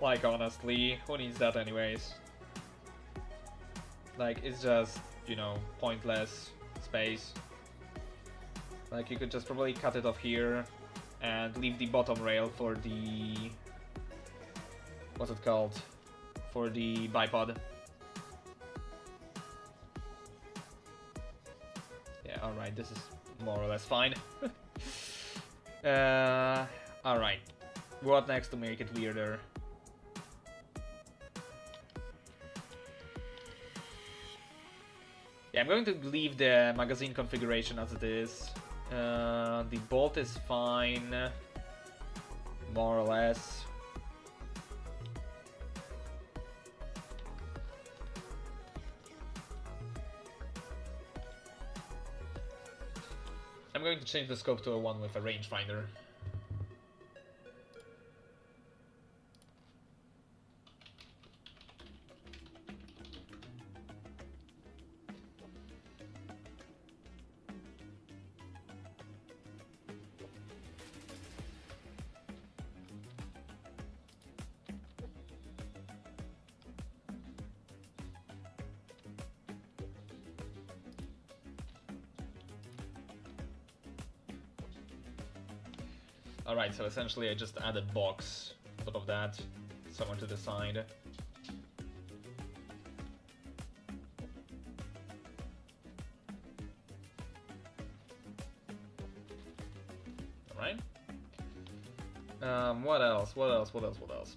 Like, honestly, who needs that anyways? Like, it's just, you know, pointless space. Like, you could just probably cut it off here and leave the bottom rail for the... what's it called? For the bipod. Yeah, alright, this is more or less fine. Alright. What next to make it weirder? Yeah, I'm going to leave the magazine configuration as it is. The bolt is fine, more or less. I'm going to change the scope to a one with a rangefinder. Alright, so essentially I just added box on top of that, somewhere to the side. Alright. What else? What else? What else? What else?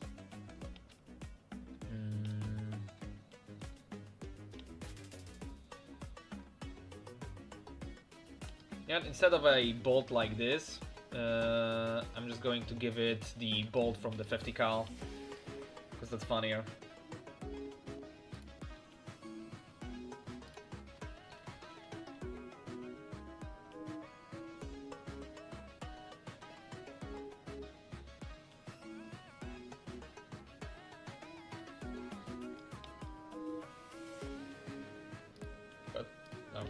Yeah, instead of a bolt like this, I'm just going to give it the bolt from the 50 cal, because that's funnier. But, no.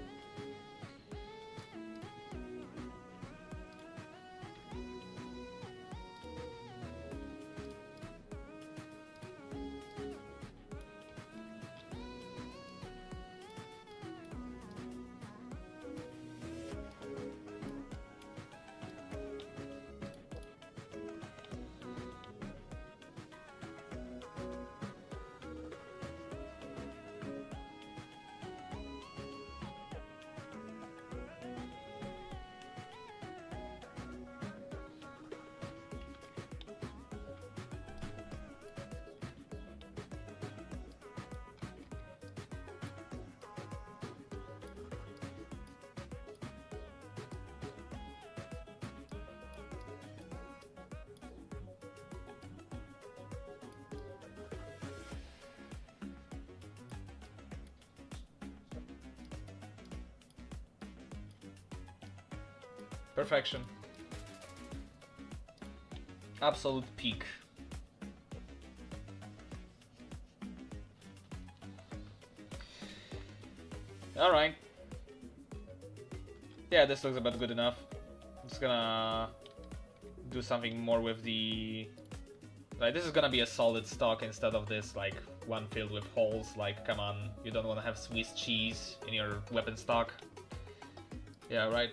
Perfection. Absolute peak. Alright. Yeah, this looks about good enough. I'm just gonna do something more with the... Like, this is gonna be a solid stock instead of this, like, one filled with holes. Like, come on, you don't want to have Swiss cheese in your weapon stock. Yeah, right.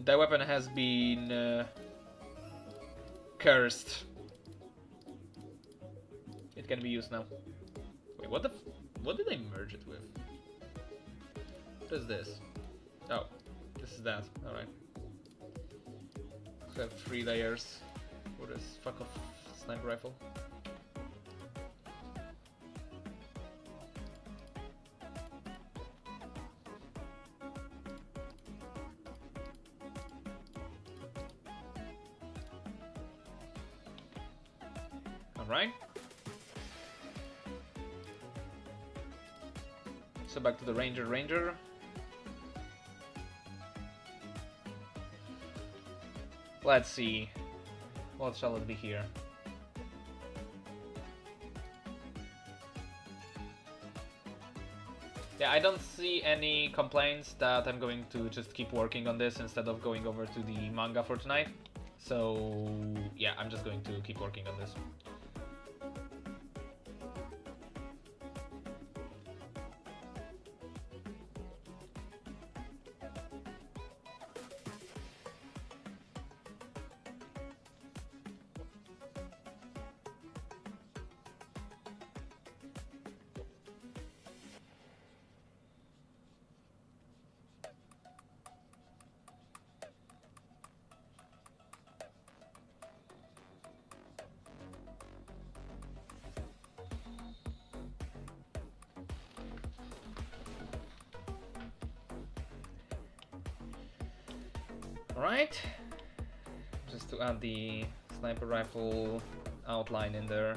That weapon has been cursed. It can be used now. Wait, what did I merge it with? What is this? Oh, this is that. Alright. So I have 3 layers for this fuck off sniper rifle. Alright. So back to the Ranger. Let's see. What shall it be here? Yeah, I don't see any complaints that I'm going to just keep working on this instead of going over to the manga for tonight. So yeah, I'm just going to keep working on this. Alright, just to add the sniper rifle outline in there.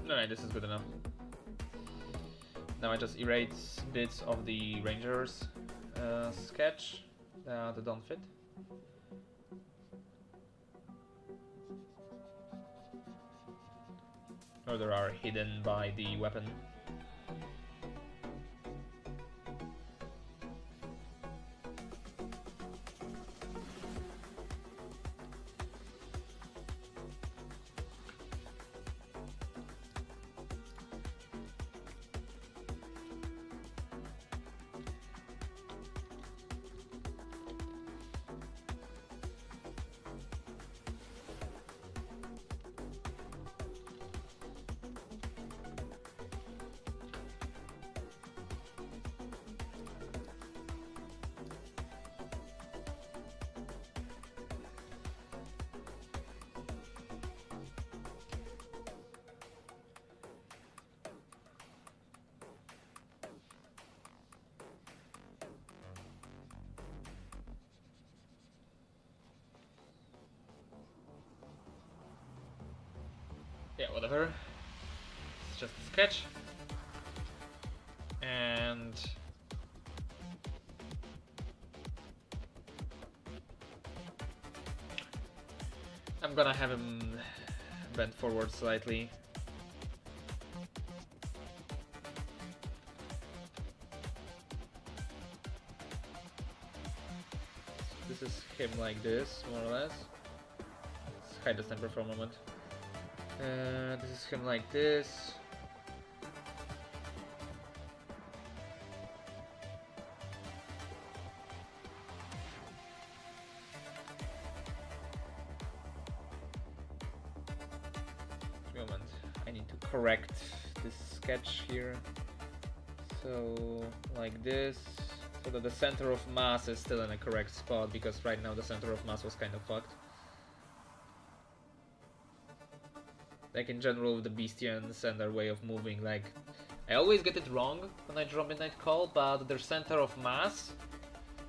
Alright, this is good enough. Now I just erase bits of the Ranger's sketch that don't fit. Or they are hidden by the weapon. yeah, whatever. It's just a sketch. And I'm gonna have him bent forward slightly. This is him like this, more or less. Let's hide the sniper for a moment. This is him like this. Moment, I need to correct this sketch here. So, like this, so that the center of mass is still in a correct spot, because right now the center of mass was kind of fucked. Like in general with the Beastians and their way of moving, like I always get it wrong when I draw Midnight Call, but their center of mass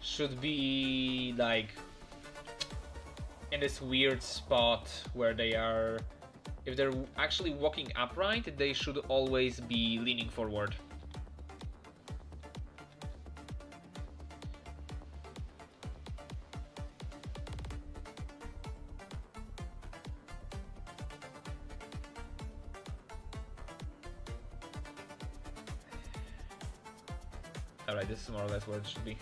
should be like in this weird spot where they are, if they're actually walking upright, they should always be leaning forward. Alright, this is more or less where it should be.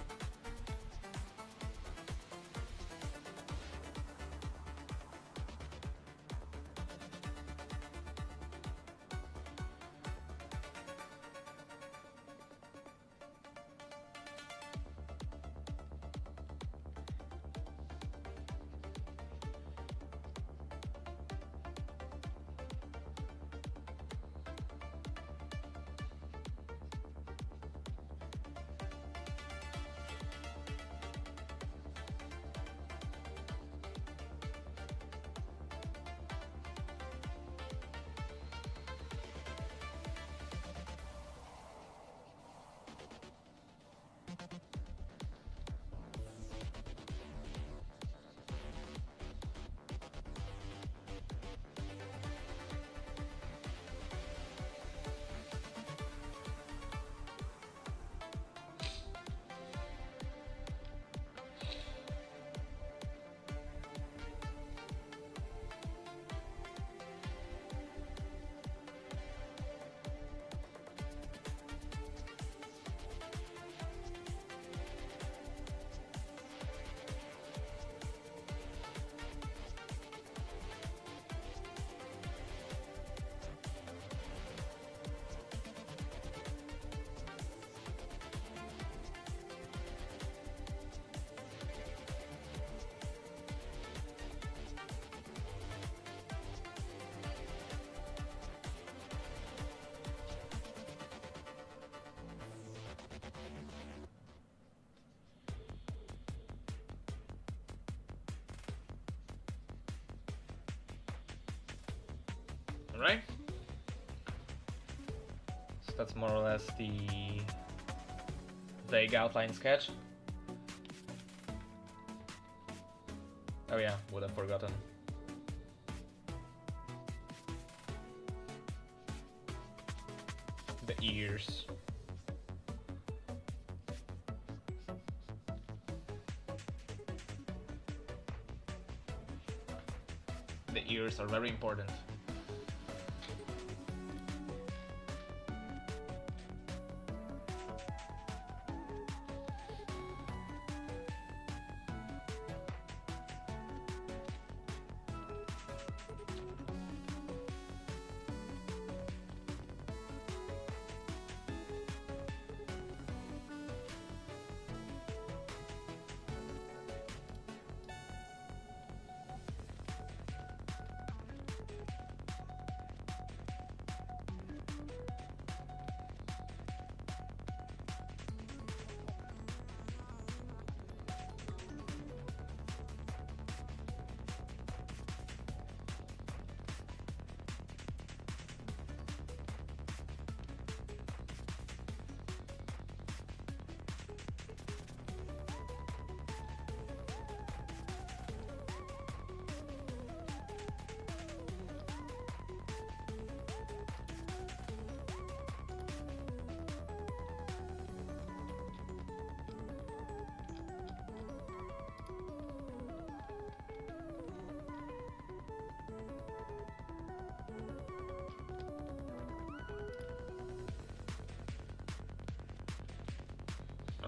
Alright, so that's more or less the vague outline sketch. Oh yeah, would have forgotten. The ears. The ears are very important.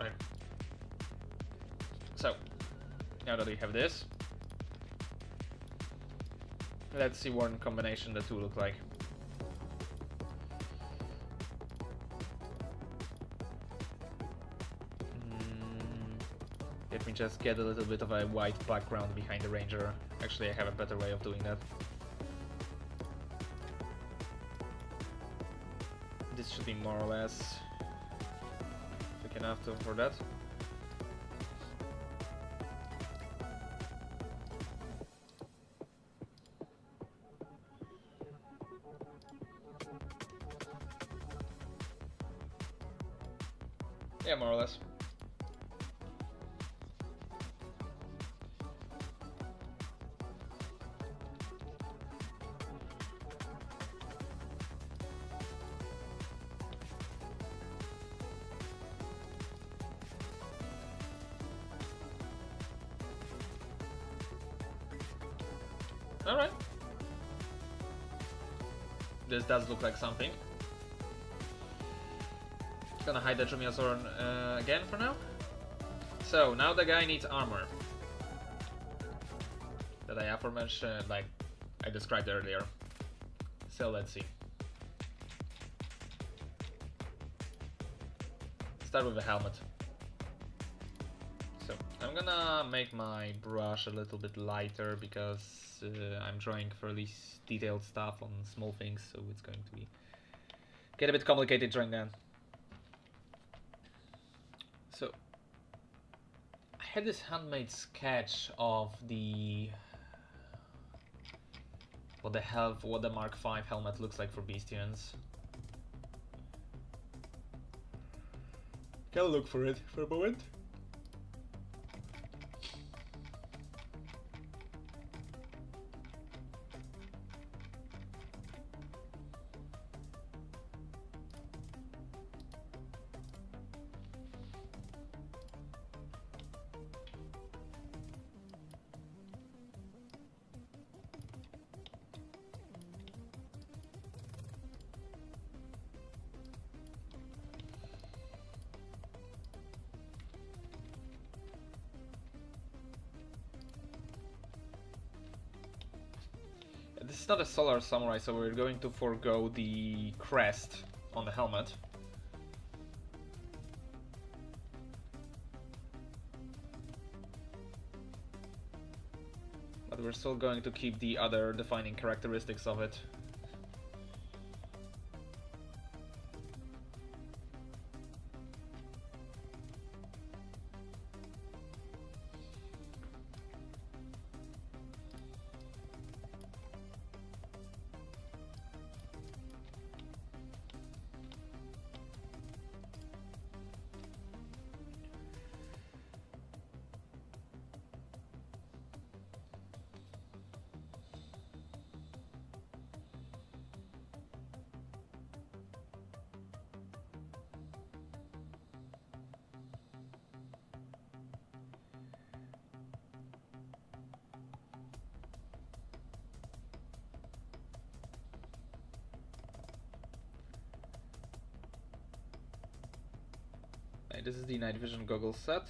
Alright. So, now that we have this, let's see what in combination the two look like. Let me just get a little bit of a white background behind the ranger. Actually, I have a better way of doing that. This should be more or less quick enough for that. Yeah, more or less. Alright. This does look like something. Gonna hide the Jumiazoran again for now. So, now the guy needs armor. That I aforementioned, like I described earlier. So, let's see. Start with a helmet. So, I'm gonna make my brush a little bit lighter because I'm drawing fairly detailed stuff on small things, so it's going to get a bit complicated drawing that. So, I had this handmade sketch of what the Mark V helmet looks like for Beastians. Can look for it for a moment. This is not a solar samurai, so we're going to forego the crest on the helmet. But we're still going to keep the other defining characteristics of it. This is the night vision goggles set.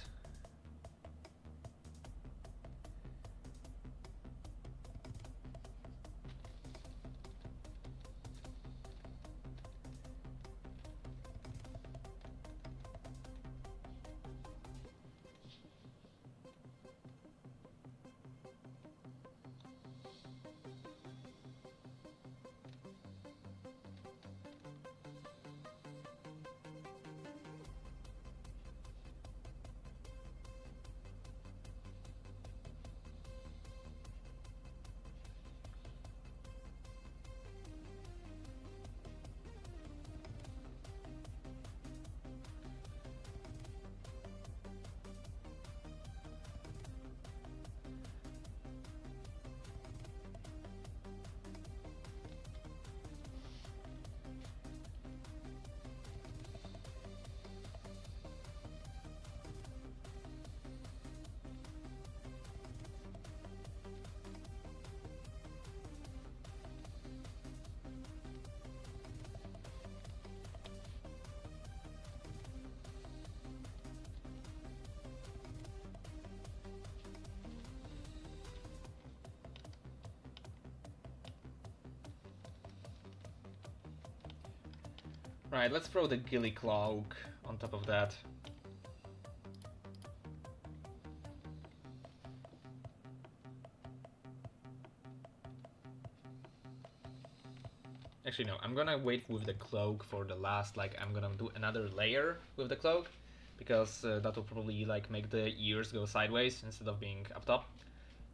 Right, let's throw the ghillie cloak on top of that. Actually, no, I'm gonna wait with the cloak for the last, like, I'm gonna do another layer with the cloak, because that will probably, like, make the ears go sideways instead of being up top,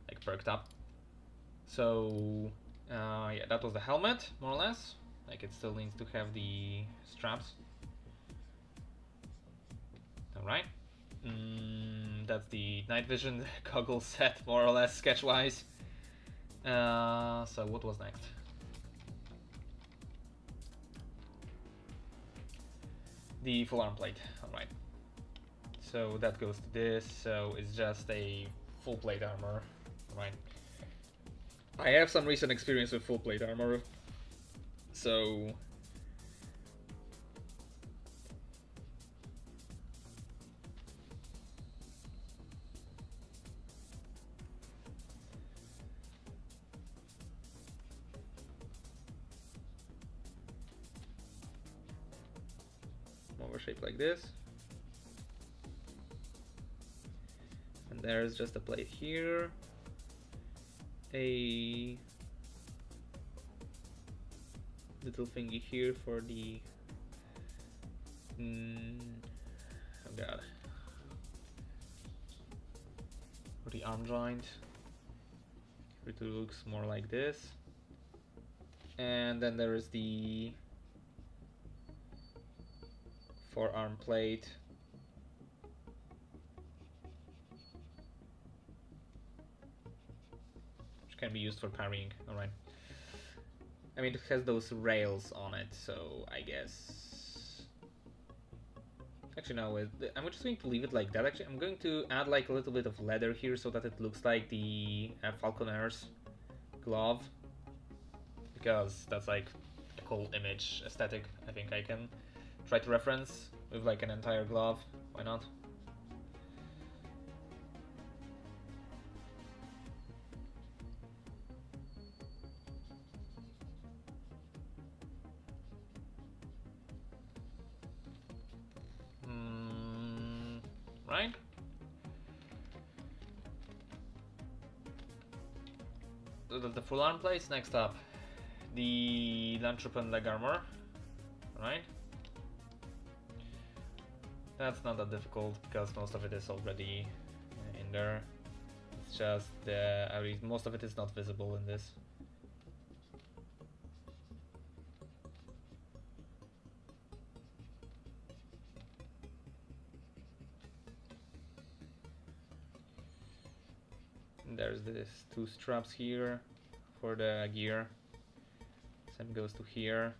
like, perked up. So, yeah, that was the helmet, more or less. Like, it still needs to have the straps. Alright. That's the night vision goggle set, more or less, sketch-wise. So what was next? The full arm plate, alright. So that goes to this, so it's just a full plate armor, right? I have some recent experience with full plate armor, so... more shape like this. And there's just a plate here. A little thingy here for the... oh god. For the arm joint. It looks more like this. And then there is the forearm plate. Which can be used for parrying, alright. I mean, it has those rails on it, so I guess... Actually, no, I'm just going to leave it like that. Actually, I'm going to add like a little bit of leather here so that it looks like the Falconer's glove. Because that's like a cool image aesthetic. I think I can try to reference with like an entire glove. Why not? Right? The full arm plates. Next up, the Lantropen leg armor. Right? That's not that difficult because most of it is already in there. It's just most of it is not visible in this. There's this two straps here for the gear. Same goes to here.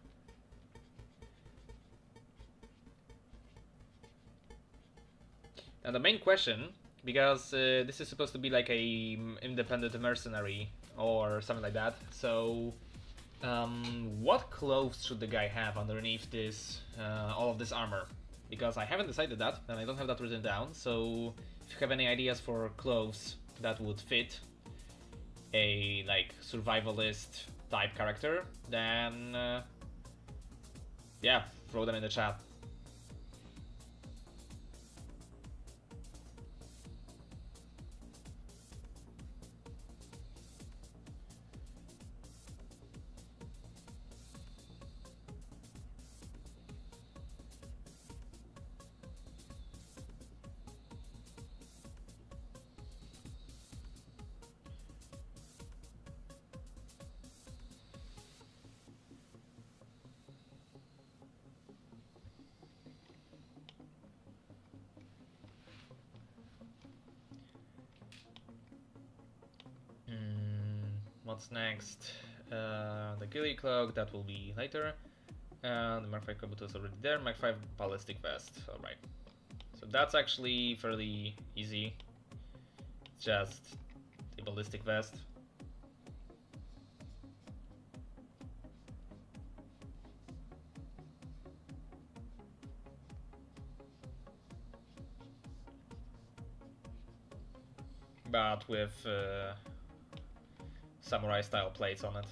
Now the main question, because this is supposed to be like a independent mercenary or something like that, so what clothes should the guy have underneath this all of this armor? Because I haven't decided that, and I don't have that written down, so if you have any ideas for clothes that would fit a like survivalist type character, then yeah, throw them in the chat. What's next? The ghillie cloak, that will be later. The Mark 5 Kabuto is already there. Mark 5 ballistic vest. Alright. So that's actually fairly easy. It's just a ballistic vest. But with samurai style plates on it.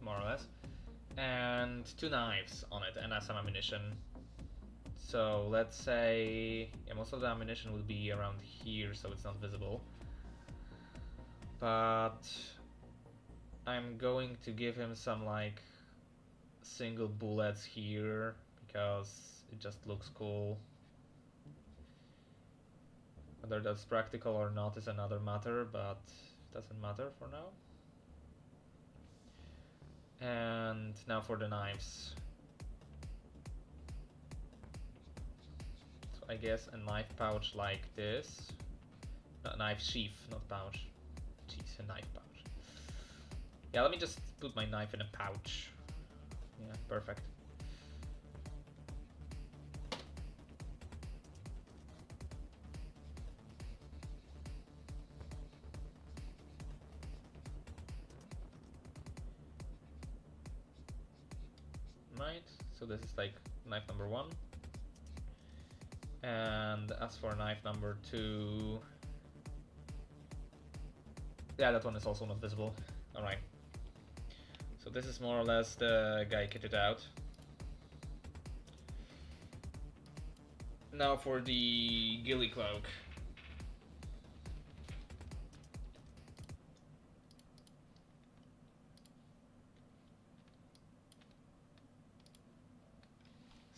more or less, and 2 knives on it, and some ammunition. So let's say, yeah, most of the ammunition will be around here, so it's not visible. But I'm going to give him some like single bullets here because it just looks cool. Whether that's practical or not is another matter, but it doesn't matter for now. And now for the knives. So I guess a knife pouch like this. No, knife sheath, not pouch. Jeez, a knife pouch. Yeah, let me just put my knife in a pouch. Yeah, perfect. Right, so this is like knife number 1. And as for knife number 2, yeah, that one is also not visible. Alright. So this is more or less the guy kitted out. Now for the ghillie cloak.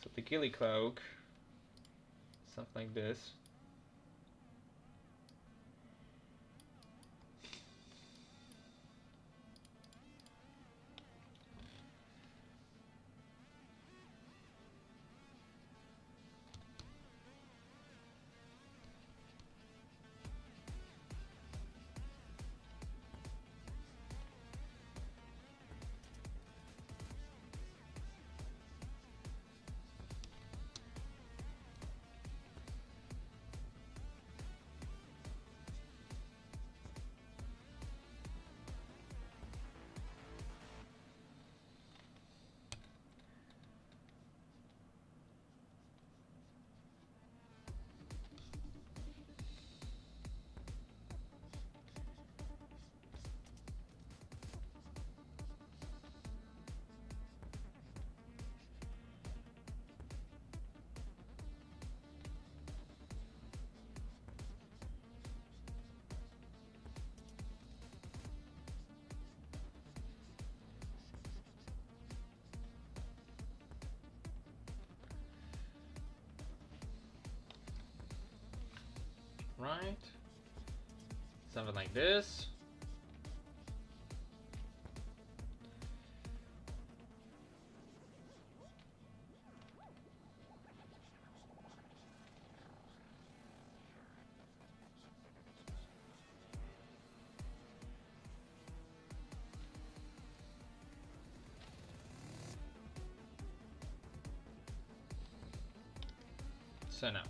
So the ghillie cloak, something like this. Right, something like this. So now,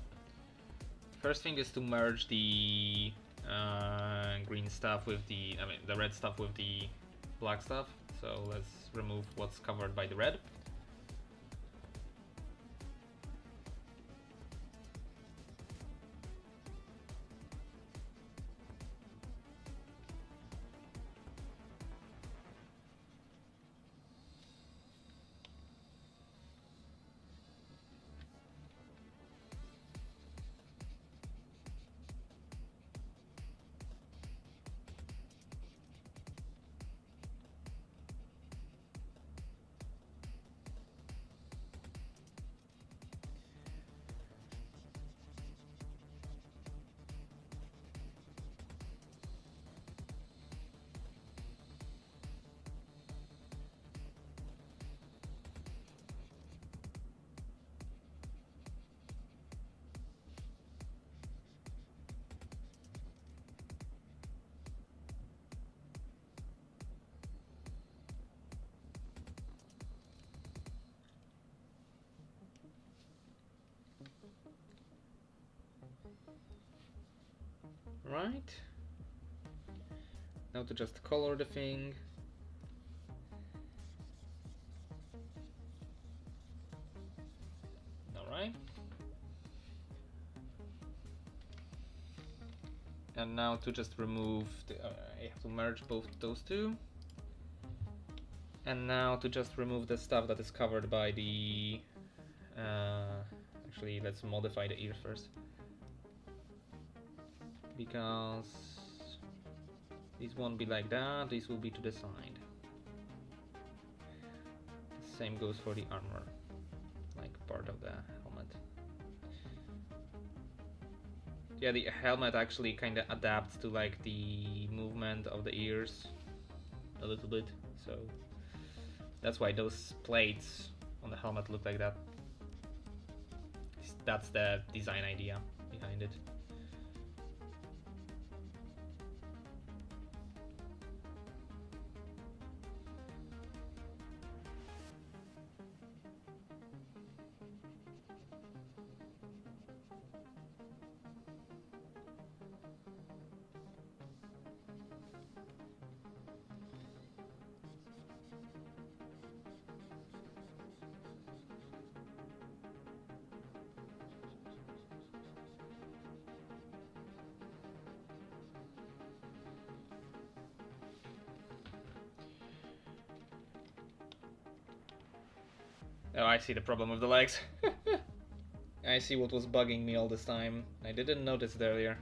first thing is to merge the green stuff with the red stuff with the black stuff. So let's remove what's covered by the red. Right. Now to just color the thing. Alright. And now to just remove the, I have to merge both those two. And now to just remove the stuff that is covered by the... actually, let's modify the ear first. Because these won't be like that, these will be to the side. The same goes for the armor, like part of the helmet. Yeah, the helmet actually kind of adapts to like the movement of the ears a little bit, so that's why those plates on the helmet look like that. That's the design idea behind it. Oh, I see the problem with the legs. I see what was bugging me all this time. I didn't notice it earlier.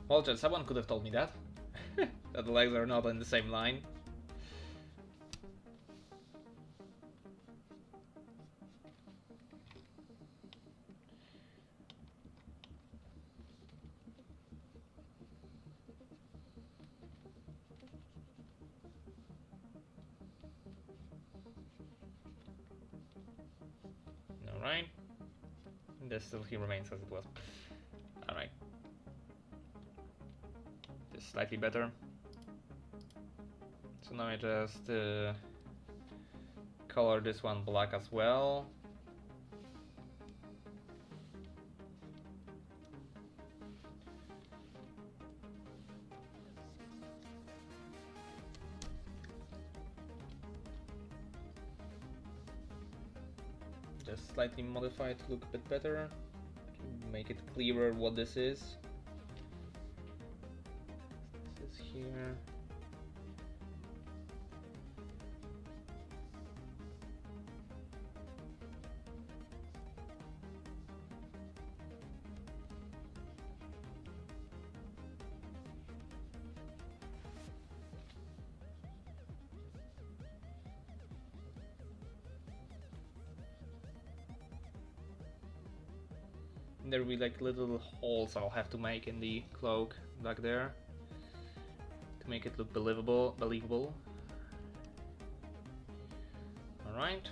Well, just someone could have told me that. That the legs are not in the same line. Alright. This still he remains as it was. Alright. Just slightly better. So now I just color this one black as well. Just slightly modify it to look a bit better, to make it clearer what this is. This is here. There will be like little holes I'll have to make in the cloak back there to make it look believable. Alright,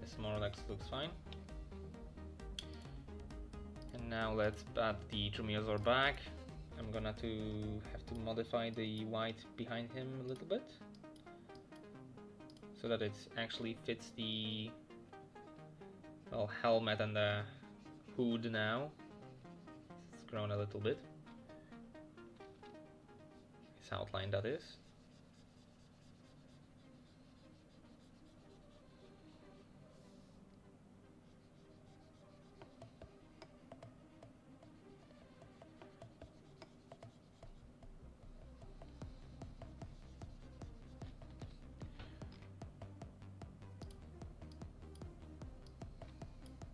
this more or less looks fine. And now let's add the Dromaeosaur back. I'm gonna have to modify the white behind him a little bit so that it actually fits the helmet and the hood now. It's grown a little bit. His outline, that is.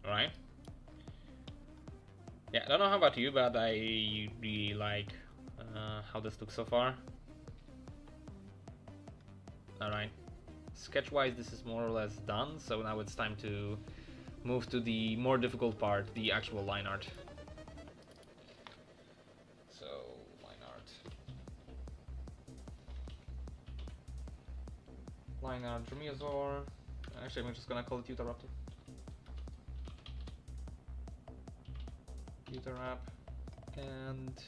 Alright. Yeah, I don't know how about you, but I really like how this looks so far. Alright. Sketch-wise, this is more or less done, so now it's time to move to the more difficult part, the actual line art. So, line art. Line art Dromaeosaur. Actually, I'm just gonna call it Utahraptor. Utarap and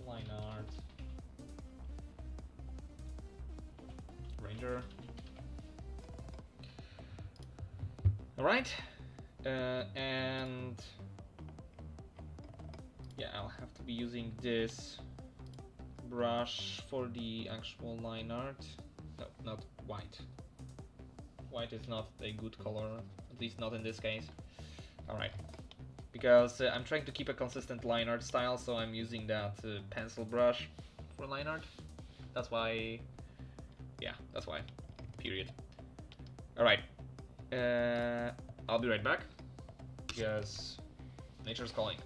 line art Ranger. All right, and to be using this brush for the actual line art. No, not white. White is not a good color, at least not in this case. Alright. Because I'm trying to keep a consistent line art style, so I'm using that pencil brush for line art. That's why... yeah, that's why. Period. Alright. I'll be right back, because nature's calling.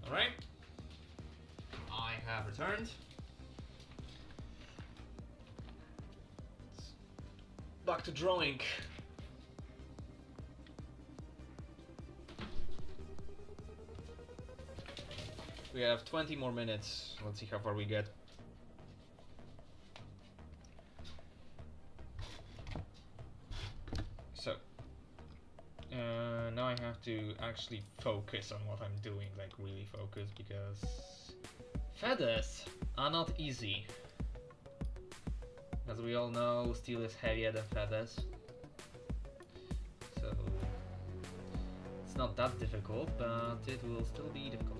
Alright, I have returned. Back to drawing. We have 20 more minutes. Let's see how far we get. So, now I have to actually focus on what I'm doing, like really focus, because feathers are not easy. As we all know, steel is heavier than feathers. So, it's not that difficult, but it will still be difficult.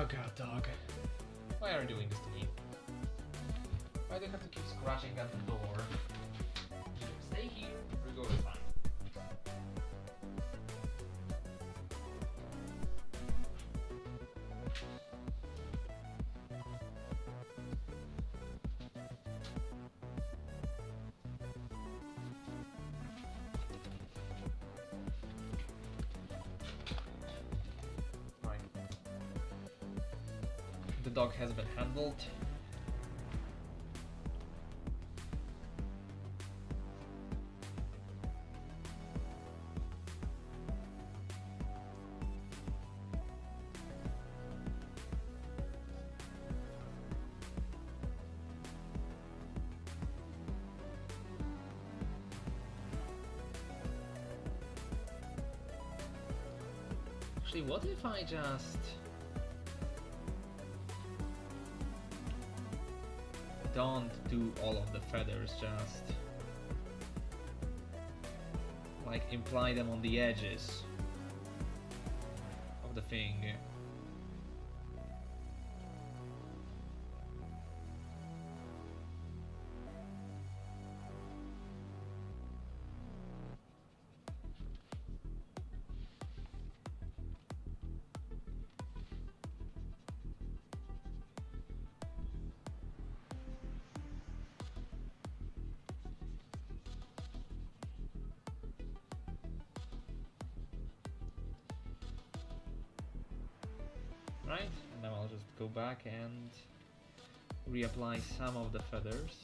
Oh god, dog. Why are you doing this to me? Why do you have to keep scratching at the door? Either stay here or go outside. The dog has been handled. Actually, what if I just don't do all of the feathers, just like imply them on the edges of the thing? Right, and now I'll just go back and reapply some of the feathers.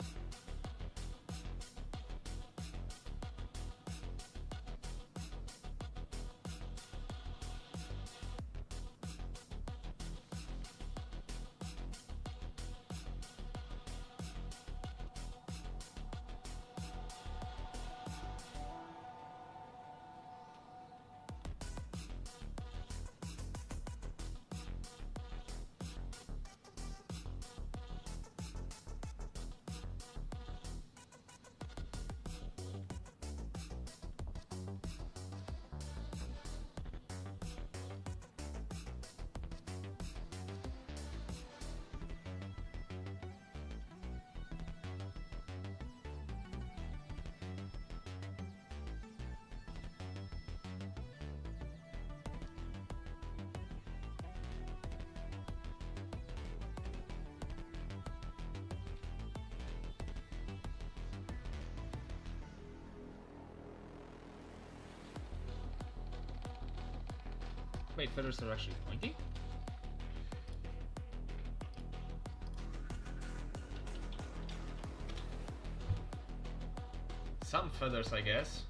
Wait, feathers are actually pointy? Some feathers, I guess.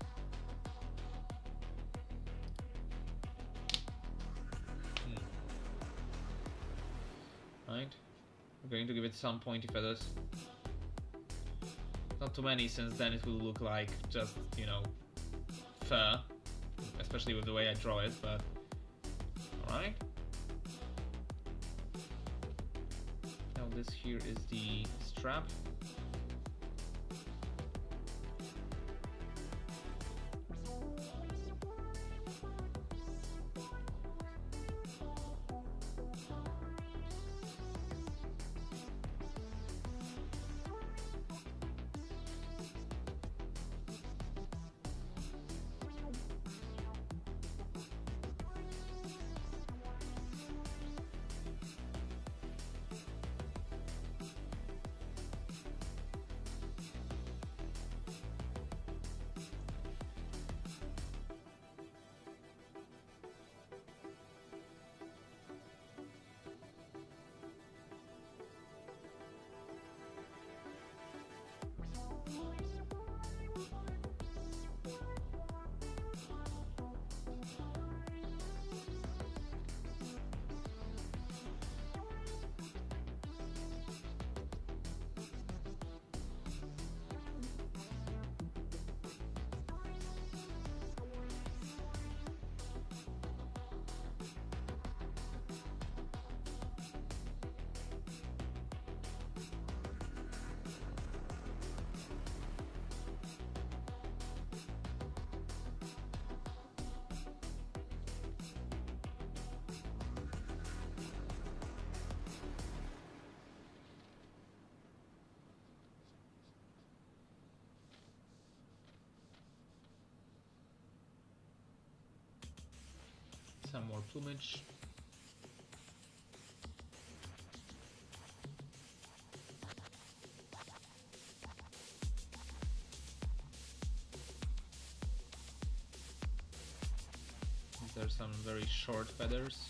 Right. We're going to give it some pointy feathers. Not too many, since then it will look like just, you know, fur. Especially with the way I draw it, but... Alright. Now this here is the strap. some more plumage. These are some very short feathers.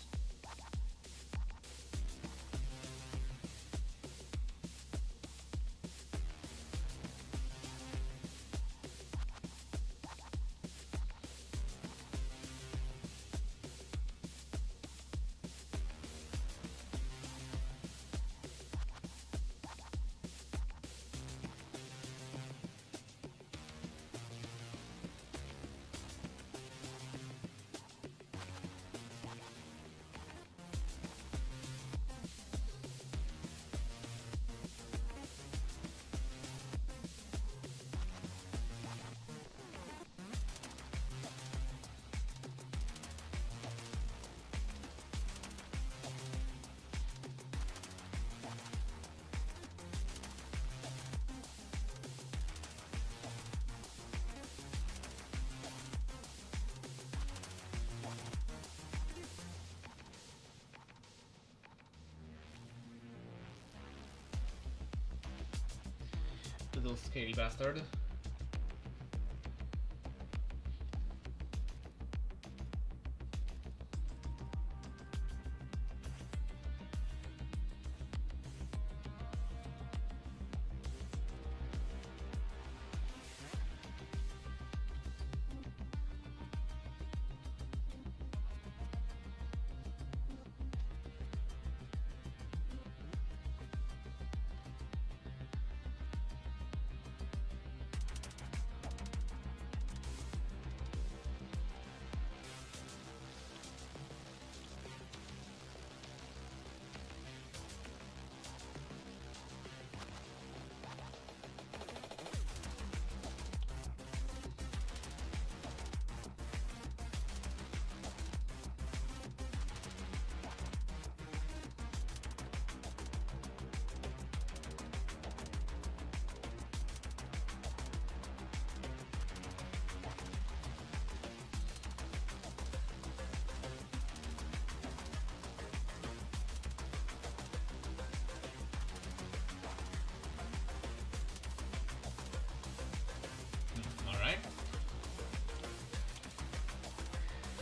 Little scaly bastard.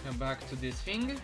Come back to this thing.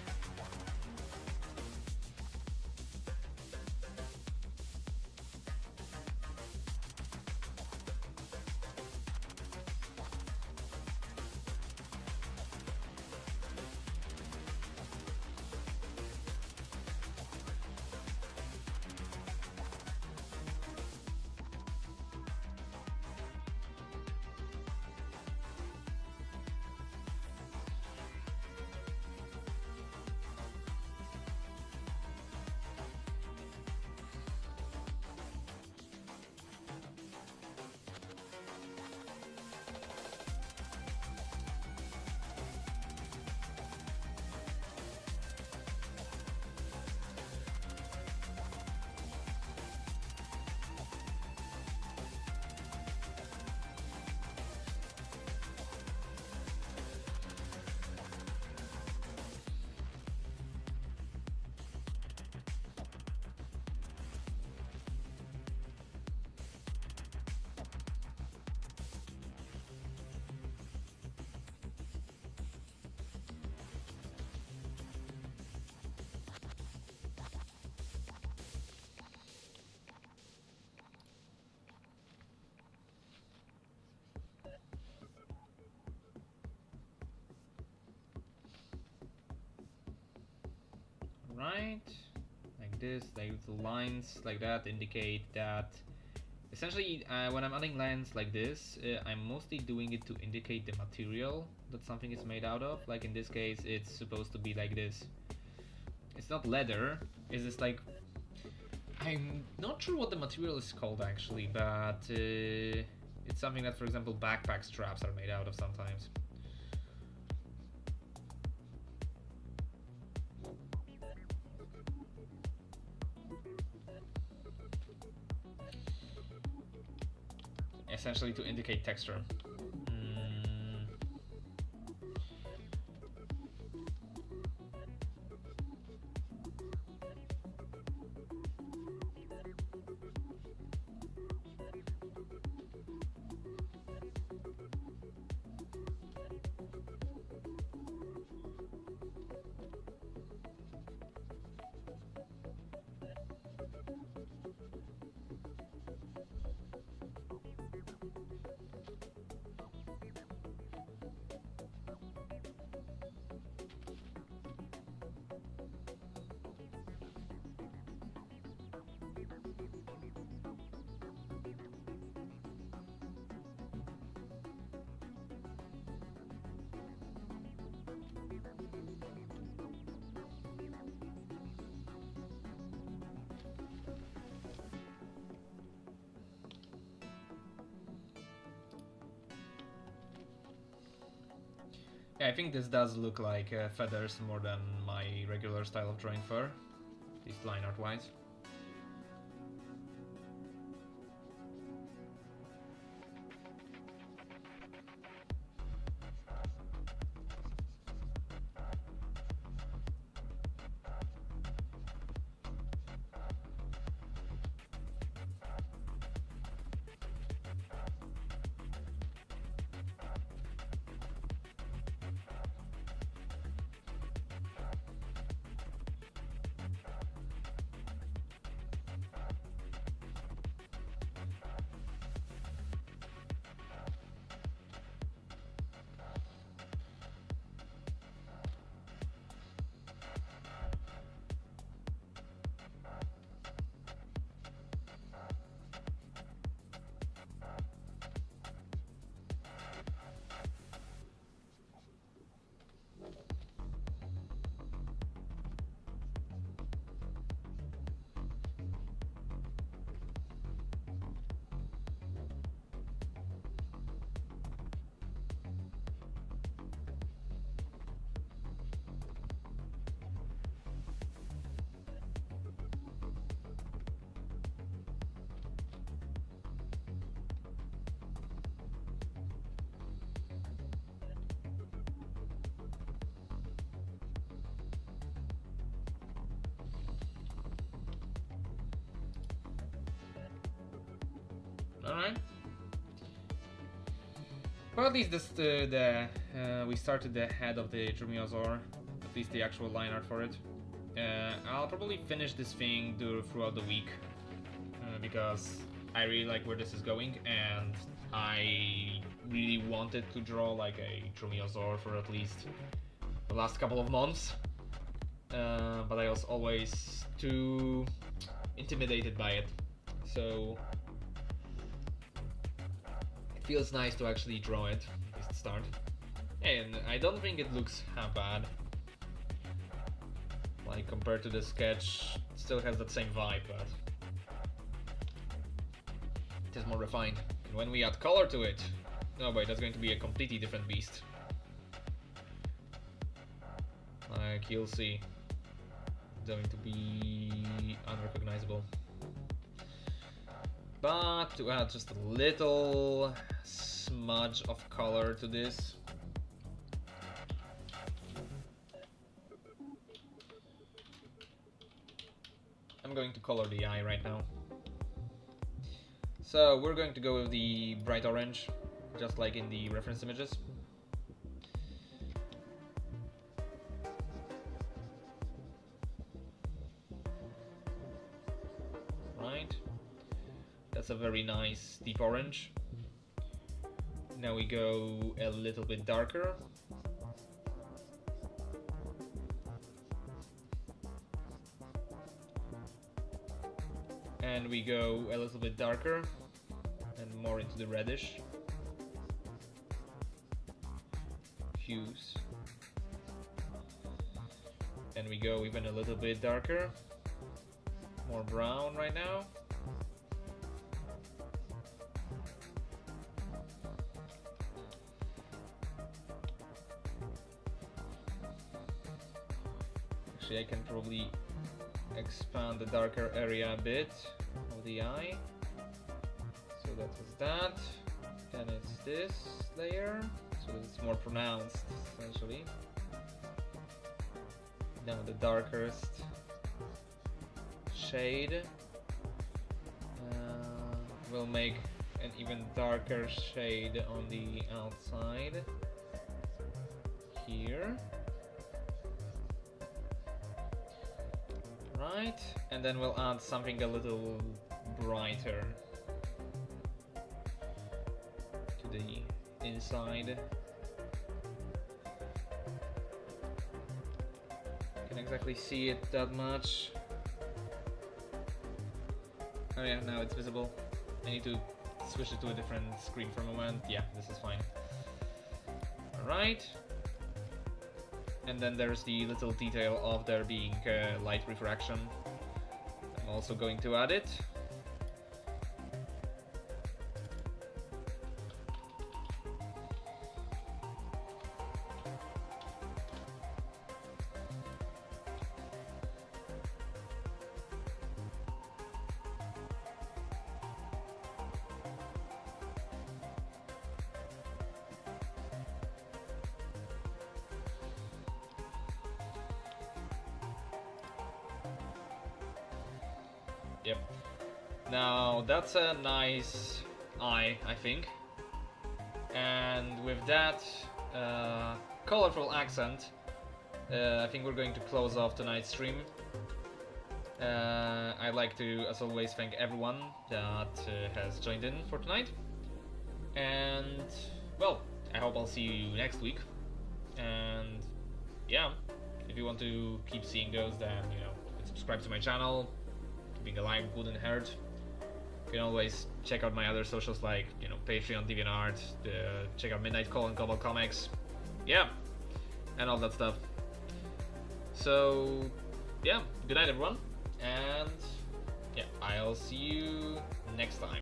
Right, like this, like the lines like that indicate that essentially when I'm adding lines like this, I'm mostly doing it to indicate the material that something is made out of. Like in this case, it's supposed to be like this. It's not leather, it's just like, I'm not sure what the material is called actually, but it's something that, for example, backpack straps are made out of sometimes. Essentially to indicate texture. Yeah, I think this does look like feathers more than my regular style of drawing fur, at least line art wise. Alright. Well, at least this we started the head of the Dromaeosaur, at least the actual line art for it. I'll probably finish this thing throughout the week because I really like where this is going, and I really wanted to draw like a Dromaeosaur for at least the last couple of months, but I was always too intimidated by it, so it feels nice to actually draw it, at least start. And I don't think it looks half bad. Like, compared to the sketch, it still has that same vibe, but it is more refined. And when we add color to it, no wait, that's going to be a completely different beast. Like, you'll see, it's going to be unrecognizable. But to add just a little smudge of color to this, I'm going to color the eye right now. So we're going to go with the bright orange, just like in the reference images. Right. That's a very nice deep orange. Now we go a little bit darker. And we go a little bit darker and more into the reddish hues. And we go even a little bit darker, more brown right now. Actually, I can probably expand the darker area a bit of the eye. So that was that. Then it's this layer, so it's more pronounced essentially. Now the darkest shade. We'll make an even darker shade on the outside here. Right, and then we'll add something a little brighter to the inside. Can't exactly see it that much. Oh yeah, now it's visible. I need to switch it to a different screen for a moment. Yeah, this is fine. Alright. And then there's the little detail of there being light refraction. I'm also going to add it. Yep. Now that's a nice eye, I think. And with that colorful accent, I think we're going to close off tonight's stream. I'd like to, as always, thank everyone that has joined in for tonight. And, well, I hope I'll see you next week. And, yeah, if you want to keep seeing those, then, you know, subscribe to my channel. Being alive wouldn't hurt. You can always check out my other socials like, you know, Patreon, DeviantArt, check out Midnight Call and Global Comics. Yeah, and all that stuff. So, yeah, good night everyone. And, yeah, I'll see you next time.